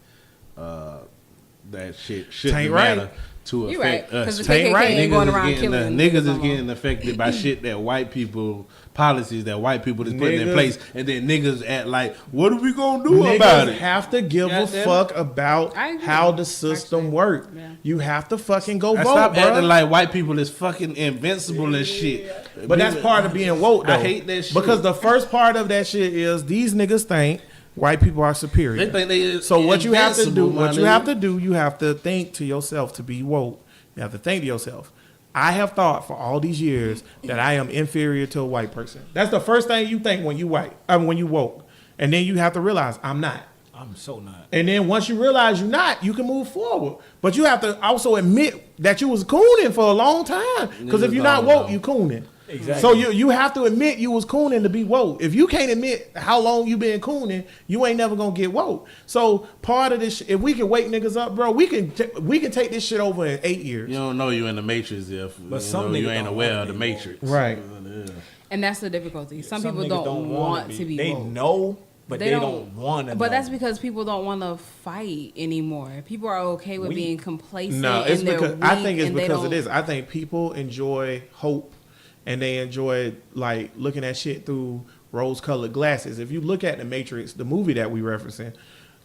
that shit shouldn't Tain't right. matter to You're right. affect Because us. the KKK right. ain't Niggas going is around getting killing niggas is no more. getting affected by shit that white people policies that white people is putting in Niggas- place, and then niggas act like, what are we gonna do about Niggas it? have to give a Goddamn it. fuck about I agree. how the system works. Yeah. You have to fucking go I vote, stop bro. acting like white people is fucking invincible and shit. But that's part of being woke, though. I hate that shit. Because the first part of that shit is these niggas think white people are superior. They think they is So what you have to do, invincible, my nigga. you have to think to yourself to be woke. You have to think to yourself, I have thought for all these years that I am inferior to a white person. That's the first thing you think when you when you woke. And then you have to realize I'm not. I'm so not. And then once you realize you're not, you can move forward. But you have to also admit that you was cooning for a long time. Because if Niggas you're not don't woke, know. you cooning. Exactly. So you have to admit you was cooning to be woke. If you can't admit how long you been cooning, you ain't never gonna get woke. So part of this, if we can wake niggas up, bro, we can take this shit over in 8 years. You don't know you in the matrix if some you niggas ain't don't aware wanna of the be matrix. Right. And that's the difficulty. Some people niggas don't wanna want to be They woke. know, but they don't want to. But that's because people don't want to fight anymore. People are okay with being complacent. No, it's and they're because I weak think it's and they because it don't- is. I think people enjoy hope, and they enjoy like looking at shit through rose-colored glasses. If you look at the Matrix, the movie that we referencing,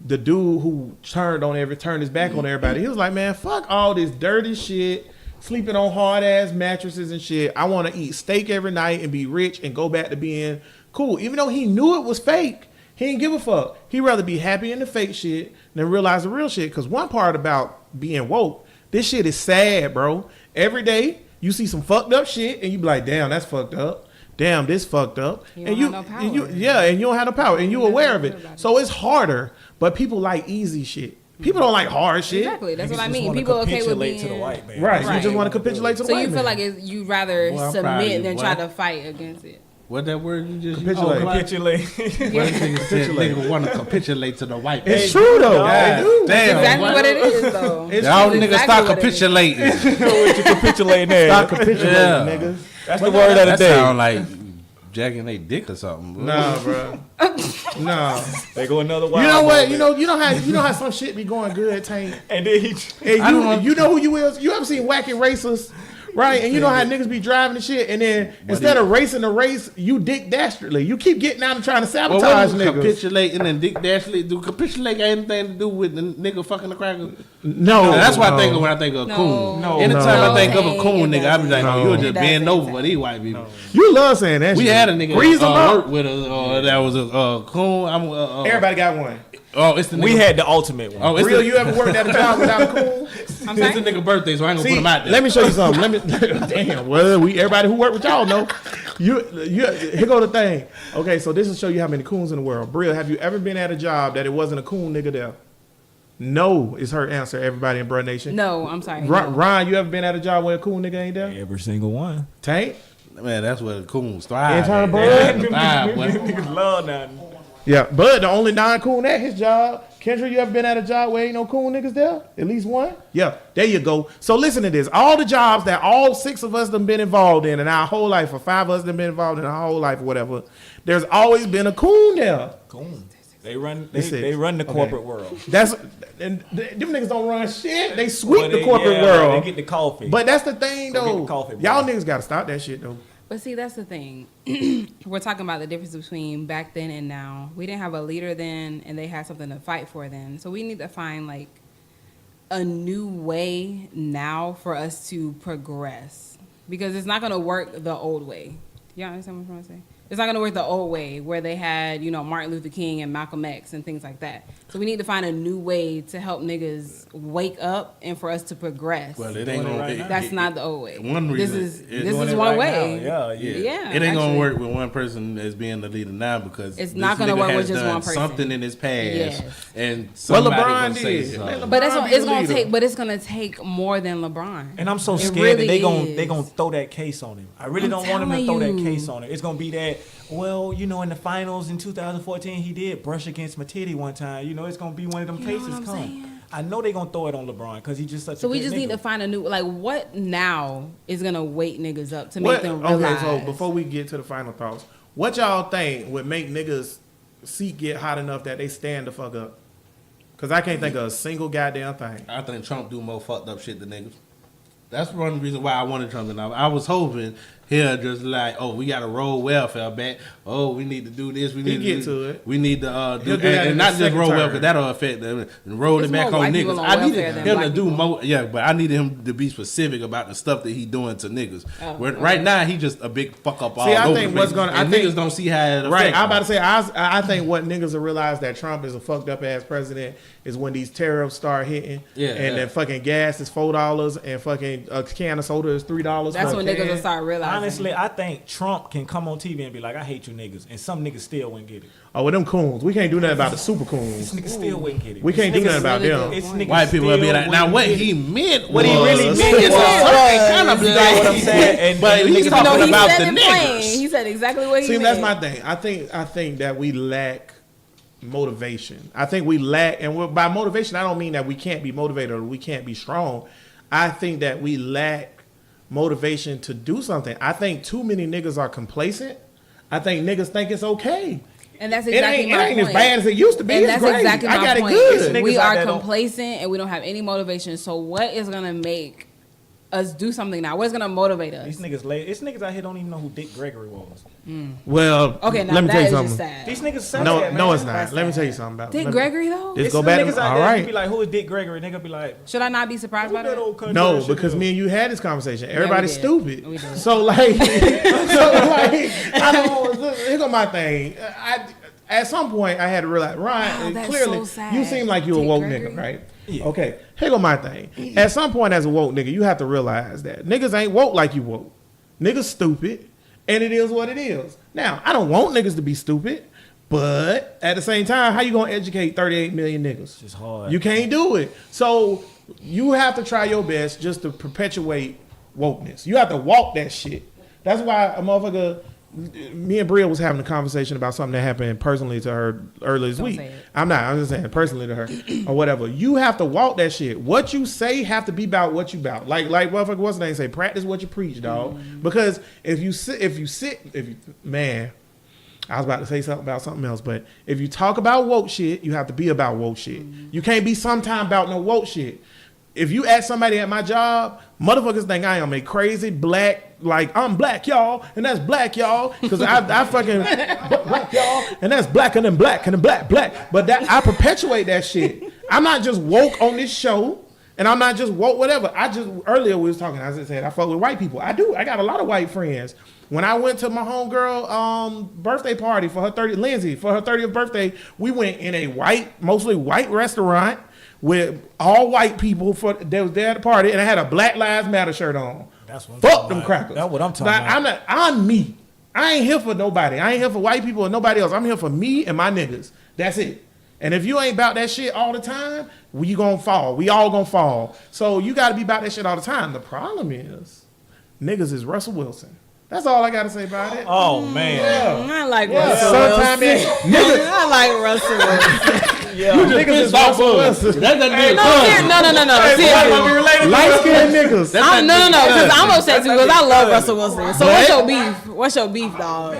the dude who turned his back on everybody, he was like, "Man, fuck all this dirty shit, sleeping on hard ass mattresses and shit. I want to eat steak every night and be rich and go back to being cool." Even though he knew it was fake, he didn't give a fuck. He'd rather be happy in the fake shit than realize the real shit. Because one part about being woke, this shit is sad, bro. Every day you see some fucked up shit and you be like, "Damn, that's fucked up. Damn, this fucked up." You and don't have no power. and you don't have no power, and you Nothing aware to of do it. about it. So it's harder. But people like easy shit. People don't like hard shit. Exactly. That's what I Niggas just mean. wanna People okay with capitulate being to the white man. Right. Right. You just want to capitulate to the So white you feel man. like you rather Boy, I'm proud of you, submit than boy. try to fight against it. What that word you just Capitulate. used? Capitulate. What nigga said nigga want to capitulate to the white It's man. true though. God They do. damn. Exactly what it is, though. It's Y'all true. niggas exactly start what it is. capitulating. What you capitulating there? Stop capitulating, Yeah. niggas. That's the word of the That day. sound like jacking they dick or something. Nah, bro. Nah. They go another You wild. know what? moment. You know how some shit be going good, Tank. And then he. And I don't want- you know who you is. You ever seen Wacky Racers? Right, and you know how niggas be driving and shit, and then instead of racing the race, you dick dastardly. You keep getting out and trying to Well, sabotage what is niggas. capitulating and dick dashly? Do capitulate got anything to do with the nigga fucking the cracker? No, That's what I no. think of when I think of a No. coon. No. Anytime No. I think of a No. coon nigga, I be like, No. oh, you're just It doesn't. bend over for these white people. You love saying that. We shit. had a nigga Grease 'em up. work with us that was a coon. Everybody got one. Oh, it's the nigga. We had the ultimate one. Oh, it's Real, the, you ever worked at a job without a cool? I'm it's the sorry. nigga birthday, so I ain't gonna See, put him out there. let me show you something. Let me. Damn. Well, everybody who work with y'all know. You. Here go the thing. Okay, so this will show you how many coons in the world. Bria, have you ever been at a job that it wasn't a coon nigga there? No, is her answer. Everybody in Bruh Nation. No, I'm sorry. Ron, no. Ron, you ever been at a job where a coon nigga ain't there? Every single one. Tank. Man, that's where the coons thrive. Intern at. Bud? They thrive, boy. Niggas love nothing. Yeah, Bud, the only non-coon at his job. Kendra, you ever been at a job where ain't no coon niggas there? At least one? Yeah, there you go. So listen to this. All the jobs that all 6 of us done been involved in our whole life, or 5 of us done been involved in our whole life, or whatever, there's always been a coon there. Cool. They run. It's six. They run the Okay. corporate world. That's and them niggas don't run shit. They sweep Well, the they- corporate yeah, world. They get the coffee. But that's the thing, Go get though. the coffee, Y'all boy. niggas gotta stop that shit, though. But see, that's the thing. We're talking about the difference between back then and now. We didn't have a leader then, and they had something to fight for then. So we need to find like a new way now for us to progress, because it's not gonna work the old way. Y'all understand what I'm trying to say? It's not gonna work the old way where they had, Martin Luther King and Malcolm X and things like that. So we need to find a new way to help niggas wake up and for us to progress. Well, it ain't gonna. right That's not the old way. One reason. This Doing is it one right way. now. Yeah, It ain't actually. gonna work with one person as being the leader now because It's this not gonna nigga work has with just done one person. Something in his past, Yes. and Well, somebody LeBron gonna say did. something. But LeBron it's be gonna the take. leader. But it's gonna take more than LeBron. And I'm so It scared really that they is. gonna throw that case on him. I really I'm don't want him to telling throw that you. case on him. It's gonna be that. Well, in the finals in 2014, he did brush against Matidi one time. It's gonna be one of them You know cases what I'm come. saying? I know they gonna throw it on LeBron because he's just such. So a we good just need nigga. to find a new what now is gonna wake niggas up to make them realize. Okay, so before we get to the final thoughts, what y'all think would make niggas' seat get hot enough that they stand the fuck up? Because I can't think of a single goddamn thing. I think Trump do more fucked up shit than niggas. That's one reason why I wanted Trump. And I was hoping he'll just like, oh, we got to roll welfare back. Oh, we need to do this. We need get to it. We need to do He'll do that in and the not just second roll term. welfare. That'll affect them. And roll It's it back more on white people niggas. on I welfare needed than him black to do people. more. Yeah, but I needed him to be specific about the stuff that he doing to niggas. Oh, Where okay. Right now, he just a big fuck up all See, I over think the what's place. gonna- I And think- niggas don't see how it Right, affects I'm about to them. say, I think what niggas will realize that Trump is a fucked up ass president is when these tariffs start hitting, then fucking gas is $4 and fucking a can of soda is $3. That's for a when niggas can. will start realizing. Honestly, I think Trump can come on TV and be like, "I hate you niggas," and some niggas still wouldn't get it. Oh, with them coons, we can't do nothing about the super This coons. nigga still wouldn't get it. We can't do nothing about really them. good. It's niggas White people will be still like, now wouldn't what get he it. meant, What he was- really meant It's was- something kind of You know what I'm saying? And But and he's niggas talking No, he about said the it plain. niggas. He said exactly what he See, meant. that's my thing. I think that we lack motivation. I think we lack, and by motivation, I don't mean that we can't be motivated or we can't be strong. I think that we lack motivation to do something. I think too many niggas are complacent. I think niggas think it's okay. And that's It exactly ain't, my it ain't point. as bad as it used to be. And It's that's great. exactly my I got point. it good. We Niggas out are there don't- complacent and we don't have any motivation. So what is gonna make us do something now? What's gonna motivate us? These niggas late. These niggas out here don't even know who Dick Gregory was. Well, Okay, now let me that tell you is just something. sad. These niggas sad, No, man. no, it's not. That's Let me sad. tell you something about Dick let me- Gregory though? Let's It's go some back. niggas out All there right. be like, who is Dick Gregory? Nigga be like, Should I not be surprised by who that that? old country No, ass shit because is? me and you had this conversation. Everybody's did. stupid. We did. So like, I don't. Here go my thing. At some point, I had to realize, Ryan. Wow, that's clearly, so sad. you seem like you a Dick woke Gregory? nigga, right? Yeah. Okay. Here go my thing. At some point, as a woke nigga, you have to realize that niggas ain't woke like you woke. Niggas stupid, and it is what it is. Now, I don't want niggas to be stupid, but at the same time, how you gonna educate 38 million niggas? It's hard. You can't do it. So you have to try your best just to perpetuate wokeness. You have to walk that shit. That's why a motherfucker. Me and Brea was having a conversation about something that happened personally to her earlier this Don't week. say it. I'm just saying personally to her or whatever. You have to walk that shit. What you say have to be about what you about. Like motherfucker, what's the name say? Practice what you preach, dog. Because if you man, I was about to say something about something else, but if you talk about woke shit, you have to be about woke shit. You can't be sometime about no woke shit. If you ask somebody at my job, motherfuckers think I am a crazy black, like I'm black, y'all, and that's black, y'all, because I fucking black, y'all, and that's blacker than black, and then black. But that I perpetuate that shit. I'm not just woke on this show, and I'm not just woke whatever. Earlier we was talking, as I said, I fuck with white people. I do. I got a lot of white friends. When I went to my homegirl birthday party for her 30th birthday, we went in a mostly white restaurant with all white people that was there at the party, and I had a Black Lives Matter shirt on. That's what I'm Fuck talking them about. crackers. That's what I'm talking about. I'm me. I ain't here for nobody. I ain't here for white people or nobody else. I'm here for me and my niggas. That's it. And if you ain't about that shit all the time, you gonna fall. We all gonna fall. So you gotta be about that shit all the time. The problem is, niggas is Russell Wilson. That's all I gotta say about it. Oh man. I like Yeah, Russell sometime Wilson. niggas, I like Russell Wilson. niggas is Russell Wilson. That's that nigga No. Seriously. Light skinned niggas. No, because I'm upset too because I love Russell Wilson. So what's your beef? What's your beef, dog?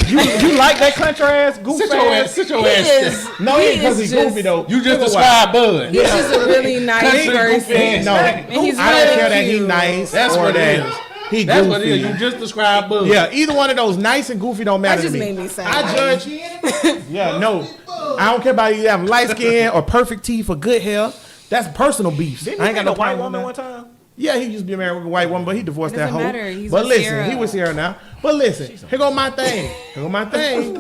You like that country ass goof ass? Sit your He ass is. down. No, he ain't because is he's just- goofy though. You just Look at described Bud. He's just a really nice Country person. goofy. No, And he's I don't really care that he cute. nice. That's or what it that is. He That's goofy. what it is. You just described Bud. Yeah, either one of those, nice and goofy, don't matter That just to me. made me sad. I judge. Yeah, no, I don't care about you having light skin or perfect teeth or good hair. That's personal beefs. Didn't I he ain't got hang no a white problem woman one with that. time? Yeah, he used to be married with a white woman, but he divorced It that doesn't hoe. matter. He's But with listen, Sierra. he was here now. But listen, here go my thing. Here go my thing. Here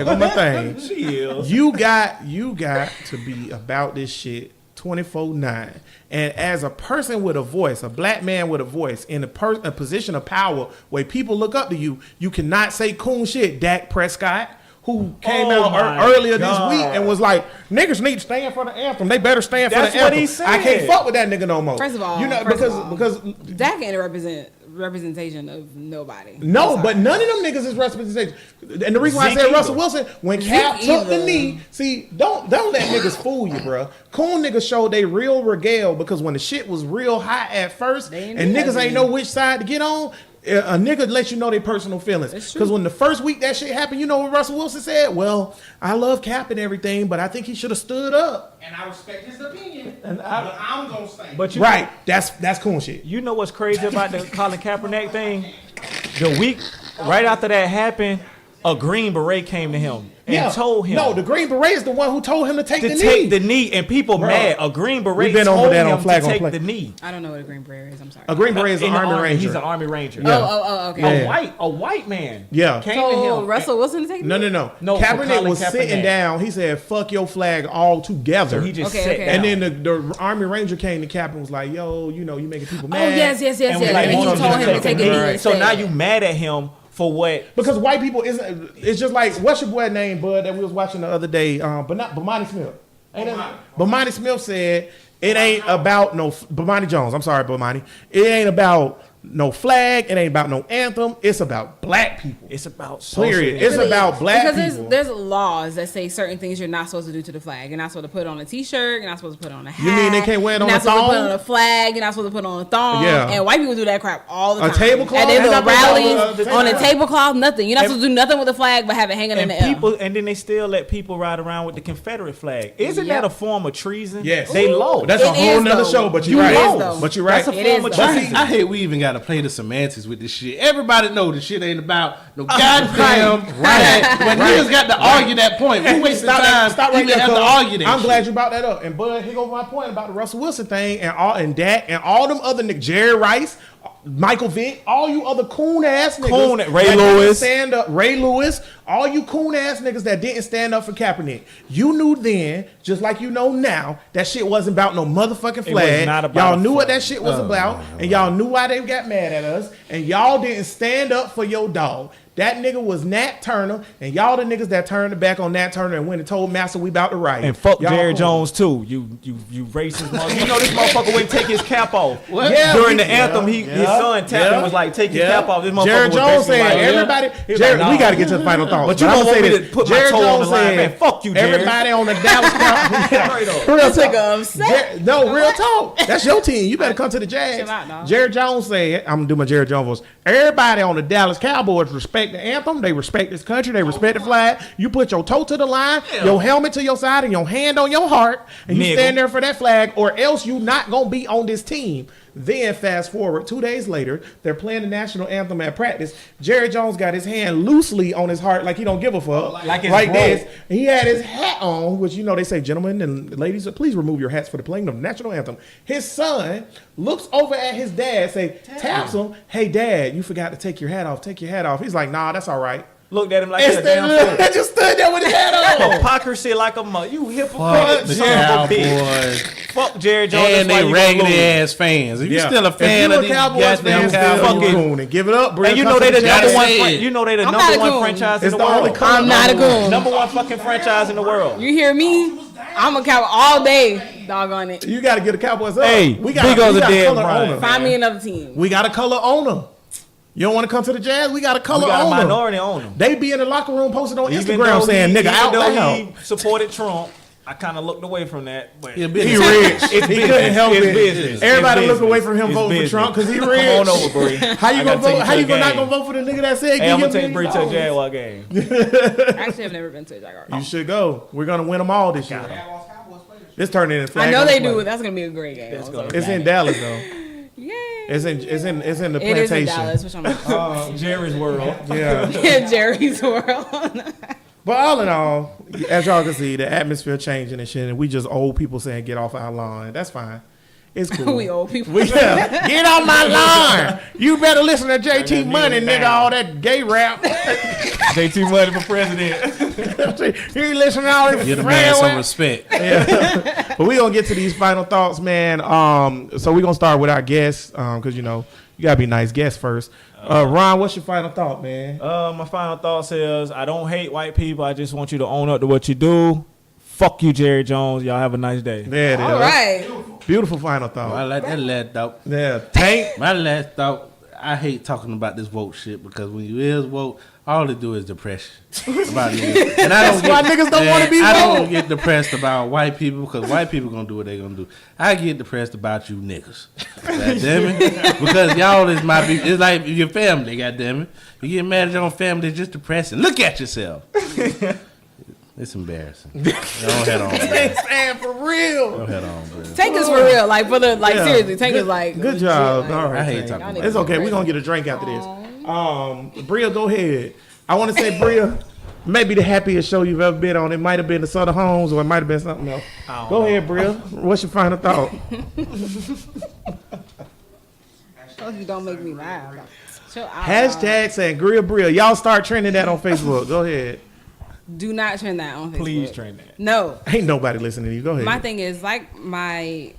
go my thing. She is. You got to be about this shit 24/9. And as a person with a voice, a black man with a voice, in a position of power where people look up to you, you cannot say coon shit. Dak Prescott, who came Oh out my earlier God. this week and was like, niggas need to stand for the anthem. They better stand That's for the what anthem. he said. I can't fuck with that nigga no more. First of all, you know, because Dak ain't a representation of nobody. no, I'm but sorry. none of them niggas is representation. And the reason why I Zeke said either. Russell Wilson, when Cap took the either. knee, see, don't let niggas fool you, bro. Coon niggas showed they real regale because when the shit was real hot at first, They ain't and do niggas that ain't then. know which side to get on. A nigga let you know their personal feelings. That's true. Because when the first week that shit happened, you know what Russell Wilson said? Well, I love Cap and everything, but I think he should have stood up. And I respect his opinion. And But I'm gonna say. But you Right, that's coon shit. You know what's crazy about the Colin Kaepernick thing? The week right after that happened, a Green Beret came to him and told him No, the Green Beret is the one who told him to take to the take knee. the knee, and people Bro, mad. A Green Beret we've been over told that on him Flag to on take Play. the knee. I don't know what a Green Beret is. I'm sorry. A Green Beret is an In the Army Ranger. He's an Army Ranger. Yeah. Oh, okay. Yeah. A white man. Yeah. Came to So him. Russell Wilson to take No. No, for Kaepernick Colin was sitting Kaepernick. down. He said, "Fuck your flag all together." So he just Okay, sat okay. down. and then the Army Ranger came to Cap and was like, "Yo, you know, you making people Oh mad." yes. And was And like, he "Want told you him to take a knee. Right. So now instead. you mad at him for what? Because white people isn't. It's just like what's your boy name, Bud, that we was watching the other day. But not Bomani Smith. Ain't that? Bomani Smith said it ain't about no Bomani Jones. I'm sorry, Bomani. It ain't about no flag. It ain't about no anthem. It's about black people. It's about Period. social- It's about black because people. there's laws that say certain things you're not supposed to do to the flag. You're not supposed to put it on a T-shirt. You're not supposed to put it on a hat. You mean they can't wear it on You're a not supposed to put it thong? on a flag. You're not supposed to put it on a thong. Yeah. And white people do that crap all the A time. tablecloth? At their They little got put rallies, on on a a tablecloth, nothing. You're not supposed to do nothing with the flag but have it hanging in And the air. people, and then they still let people ride around with the Confederate flag. Isn't Yep. that a form of treason? Yes. They Ooh, low. That's a It whole is, nother though. show. But You you're right. is, though. But you're right. That's a It form is, of though. I treason. hate we even got to play the semantics with this shit. Everybody know the shit ain't about no goddamn right. When niggas got to argue that point, we wasting time. Stop right even there, have to cuz. argue that I'm shit. glad you brought that up. And Bud, here goes my point about the Russell Wilson thing and Dak and all them other niggas, Jerry Rice, Michael Vick, all you other coon ass niggas. Coon- Ray that didn't Lewis. stand up, Ray Lewis, all you coon ass niggas that didn't stand up for Kaepernick. You knew then, just like you know now, that shit wasn't about no motherfucking was flag. not about Y'all a knew what flag. that shit was about, and y'all knew why they got mad at us, and y'all didn't stand up for your dog. That nigga was Nat Turner, and y'all the niggas that turned the back on Nat Turner and went and told Master we about to riot. And fuck Y'all Jerry cool. Jones too. You racist mother. You know this motherfucker wouldn't take his cap off. What? Yeah, During we- the anthem, his son tapped and was like, "Take your cap off." This motherfucker Jared was Jones basically said like, everybody. He was Jared, like, we "No." got to get to the final thoughts. But you I'ma gonna want say me this. to put my Jared toe on Jones the line, said, man. Fuck you, Jared. Everybody on the Dallas Cowboys. Straight up. Real This talk. nigga upset. No, real talk. That's your team. You better come to the Jags. Chill out, dog. Jared Jones said, I'm gonna do my Jared Jones voice. Everybody on the Dallas Cowboys respect the anthem. They respect this country. They respect the flag. You put your toe to the line, your helmet to your side, and your hand on your heart, and you Nigga. stand there for that flag, or else you not gonna be on this team. Then fast forward 2 days later, they're playing the national anthem at practice. Jerry Jones got his hand loosely on his heart, like he don't give a fuck, Like it's like broke. this. He had his hat on, which you know they say, gentlemen and ladies, please remove your hats for the playing of the national anthem. His son looks over at his dad, say, taps him, "Hey dad, you forgot to take your hat off. Take your hat off." He's like, "Nah, that's all right." Looked at him like And he's a damn fool. just stood there with his hat on. Hypocrisy like a mother. You Fuck hypocrite. the Son of a bitch. Cowboys. Fuck Jerry Jones. And that's why they you gonna raggedy lose. ass fans. If you Yeah. still a fan if of you these a Cowboys goddamn fan, still Cowboys, you coon and give it up, Brea. And you Come know to they the Jags. number one. say it. You know they the I'm number not a one goon. franchise in It's the the only world. color. I'm not a goon. Number one fucking franchise in the world. You hear me? I'm a cowboy all day. Doggone it. You got to get the Cowboys up. Hey, we got big we O's a got dead color Brian. owner. Find me another team. We got a color owner. You don't want to come to the Jazz? We got a color We got a owner. minority on them. They be in the locker room posted on Even Instagram though saying, "Nigga, even out though loud." he supported Trump, I kind of looked away from that. But He a He business. rich. It's He business. couldn't help It's it. business. Everybody It's look away business. from him It's voting for business. Trump because he rich. Come on over, Bree. How you I gonna gotta take vote? you How to you a gonna not game. gonna vote for the nigga that said? Hey, give I'm you gonna take Bree to a $1 million? Jaguar game. Actually, I've never been to a Jaguar. You should go. We're gonna win them all this year. Cowboys players. It's turning into flag I know on they play. do. That's gonna be a great game. It's in Dallas though. Yay. It's in the It is in plantation. Dallas, which I'm Jerry's World. Yeah. in Jerry's world. But all in all, as y'all can see, the atmosphere changing and shit, and we just old people saying get off our lawn. That's fine. It's cool. We old people. Get on my lawn. You better listen to JT that Money, music nigga. down. All that gay rap. JT Money for president. You listen to all this Give the man some friend. respect. But we gonna get to these final thoughts, man. So we gonna start with our guests, cause you know you gotta be nice guests first. Ron, what's your final thought, man? My final thought is I don't hate white people. I just want you to own up to what you do. Fuck you, Jerry Jones. Y'all have a nice day. There it is. All right. Beautiful final I thought. like that last thought. Yeah, Tank. My last thought, I hate talking about this woke shit because when you is woke, all they do is depression about niggas. And I don't That's why niggas don't wanna be I don't woke. get depressed about white people because white people gonna do what they gonna do. I get depressed about you niggas. God damn it. Because y'all is my people. It's like your family, god damn it. You get mad at your own family, it's just depressing. Look at yourself. It's embarrassing. Don't head on, bro. Stand for real. Don't head on, bro. Take us for real, like for the Yeah. seriously. Take Good- us like Good legit, job. like- All right, I hate Tank. talking about It's that. okay. We're gonna get a drink after this. Bria, go ahead. I want to say, Bria, maybe the happiest show you've ever been on. It might have been the Southern Homes, or it might have been something else. Go ahead, Bria. What's your final thought? Oh, you don't make me laugh. Chill out. Hashtag Sangria Bria. Y'all start trending that on Facebook. Go ahead. Do not trend that on Facebook. Please train that. No. Ain't nobody listening to you. Go ahead. My thing is like my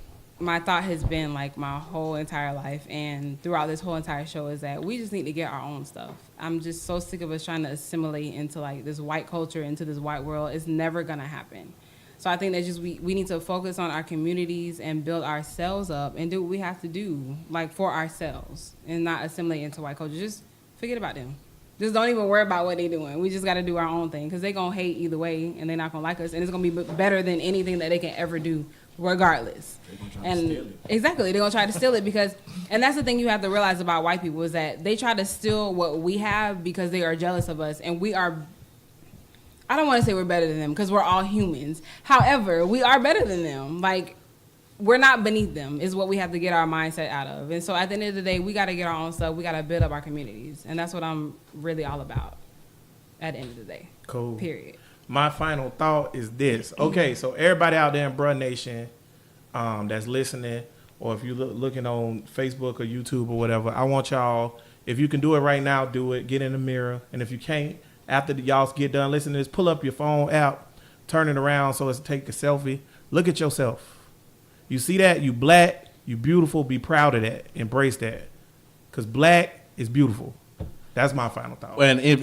thought has been like my whole entire life and throughout this whole entire show is that we just need to get our own stuff. I'm just so sick of us trying to assimilate into like this white culture, into this white world. It's never gonna happen. So I think that just we need to focus on our communities and build ourselves up and do what we have to do like for ourselves and not assimilate into white culture. Just forget about them. Just don't even worry about what they're doing. We just got to do our own thing because they're going to hate either way and they're not going to like us. And it's going to be better than anything that they can ever do regardless. And exactly, they're going to try to steal it because, and that's the thing you have to realize about white people is that they try to steal what we have because they are jealous of us. And we are, I don't want to say we're better than them because we're all humans. However, we are better than them. Like, we're not beneath them is what we have to get our mindset out of. And so at the end of the day, we got to get our own stuff. We got to build up our communities. And that's what I'm really all about at the end of the day. Cool. Period. My final thought is this. Okay, so everybody out there in Bruh Nation that's listening, or if you're looking on Facebook or YouTube or whatever, I want y'all, if you can do it right now, do it. Get in the mirror. And if you can't, after y'all get done listening to this, pull up your phone app, turn it around so it's take a selfie. Look at yourself. You see that? You black, you beautiful, be proud of that. Embrace that. Because black is beautiful. That's my final thought. And if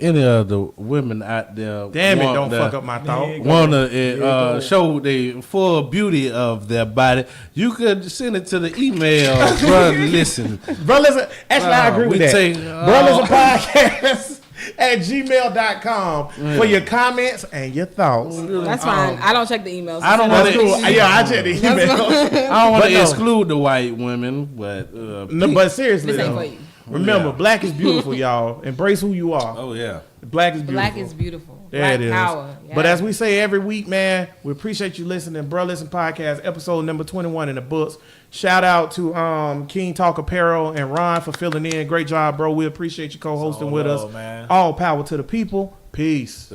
any of the women out there Damn it, want don't the- fuck up my thought. want to show the full beauty of their body, you could send it to the email, brother. Listen, Bro, listen, actually, I agree with we that. take, Bro, listen, podcast at gmail.com for your comments and your thoughts. That's fine. I don't check the emails. I don't That's wanna- cool. Yeah, I check the email. I don't want But to no. exclude the white women, but No, but seriously, This ain't though, for you. remember, Yeah. black is beautiful, y'all. Embrace who you are. oh yeah, Black is beautiful. Black is beautiful. There Black it is. power. But Yeah. as we say every week, man, we appreciate you listening. Bro Listen Podcast, episode number 21 in the books. Shout out to King Talk Apparel and Ron for filling in. Great job, bro. We appreciate you co-hosting all with love, us. man. All power to the people. Peace.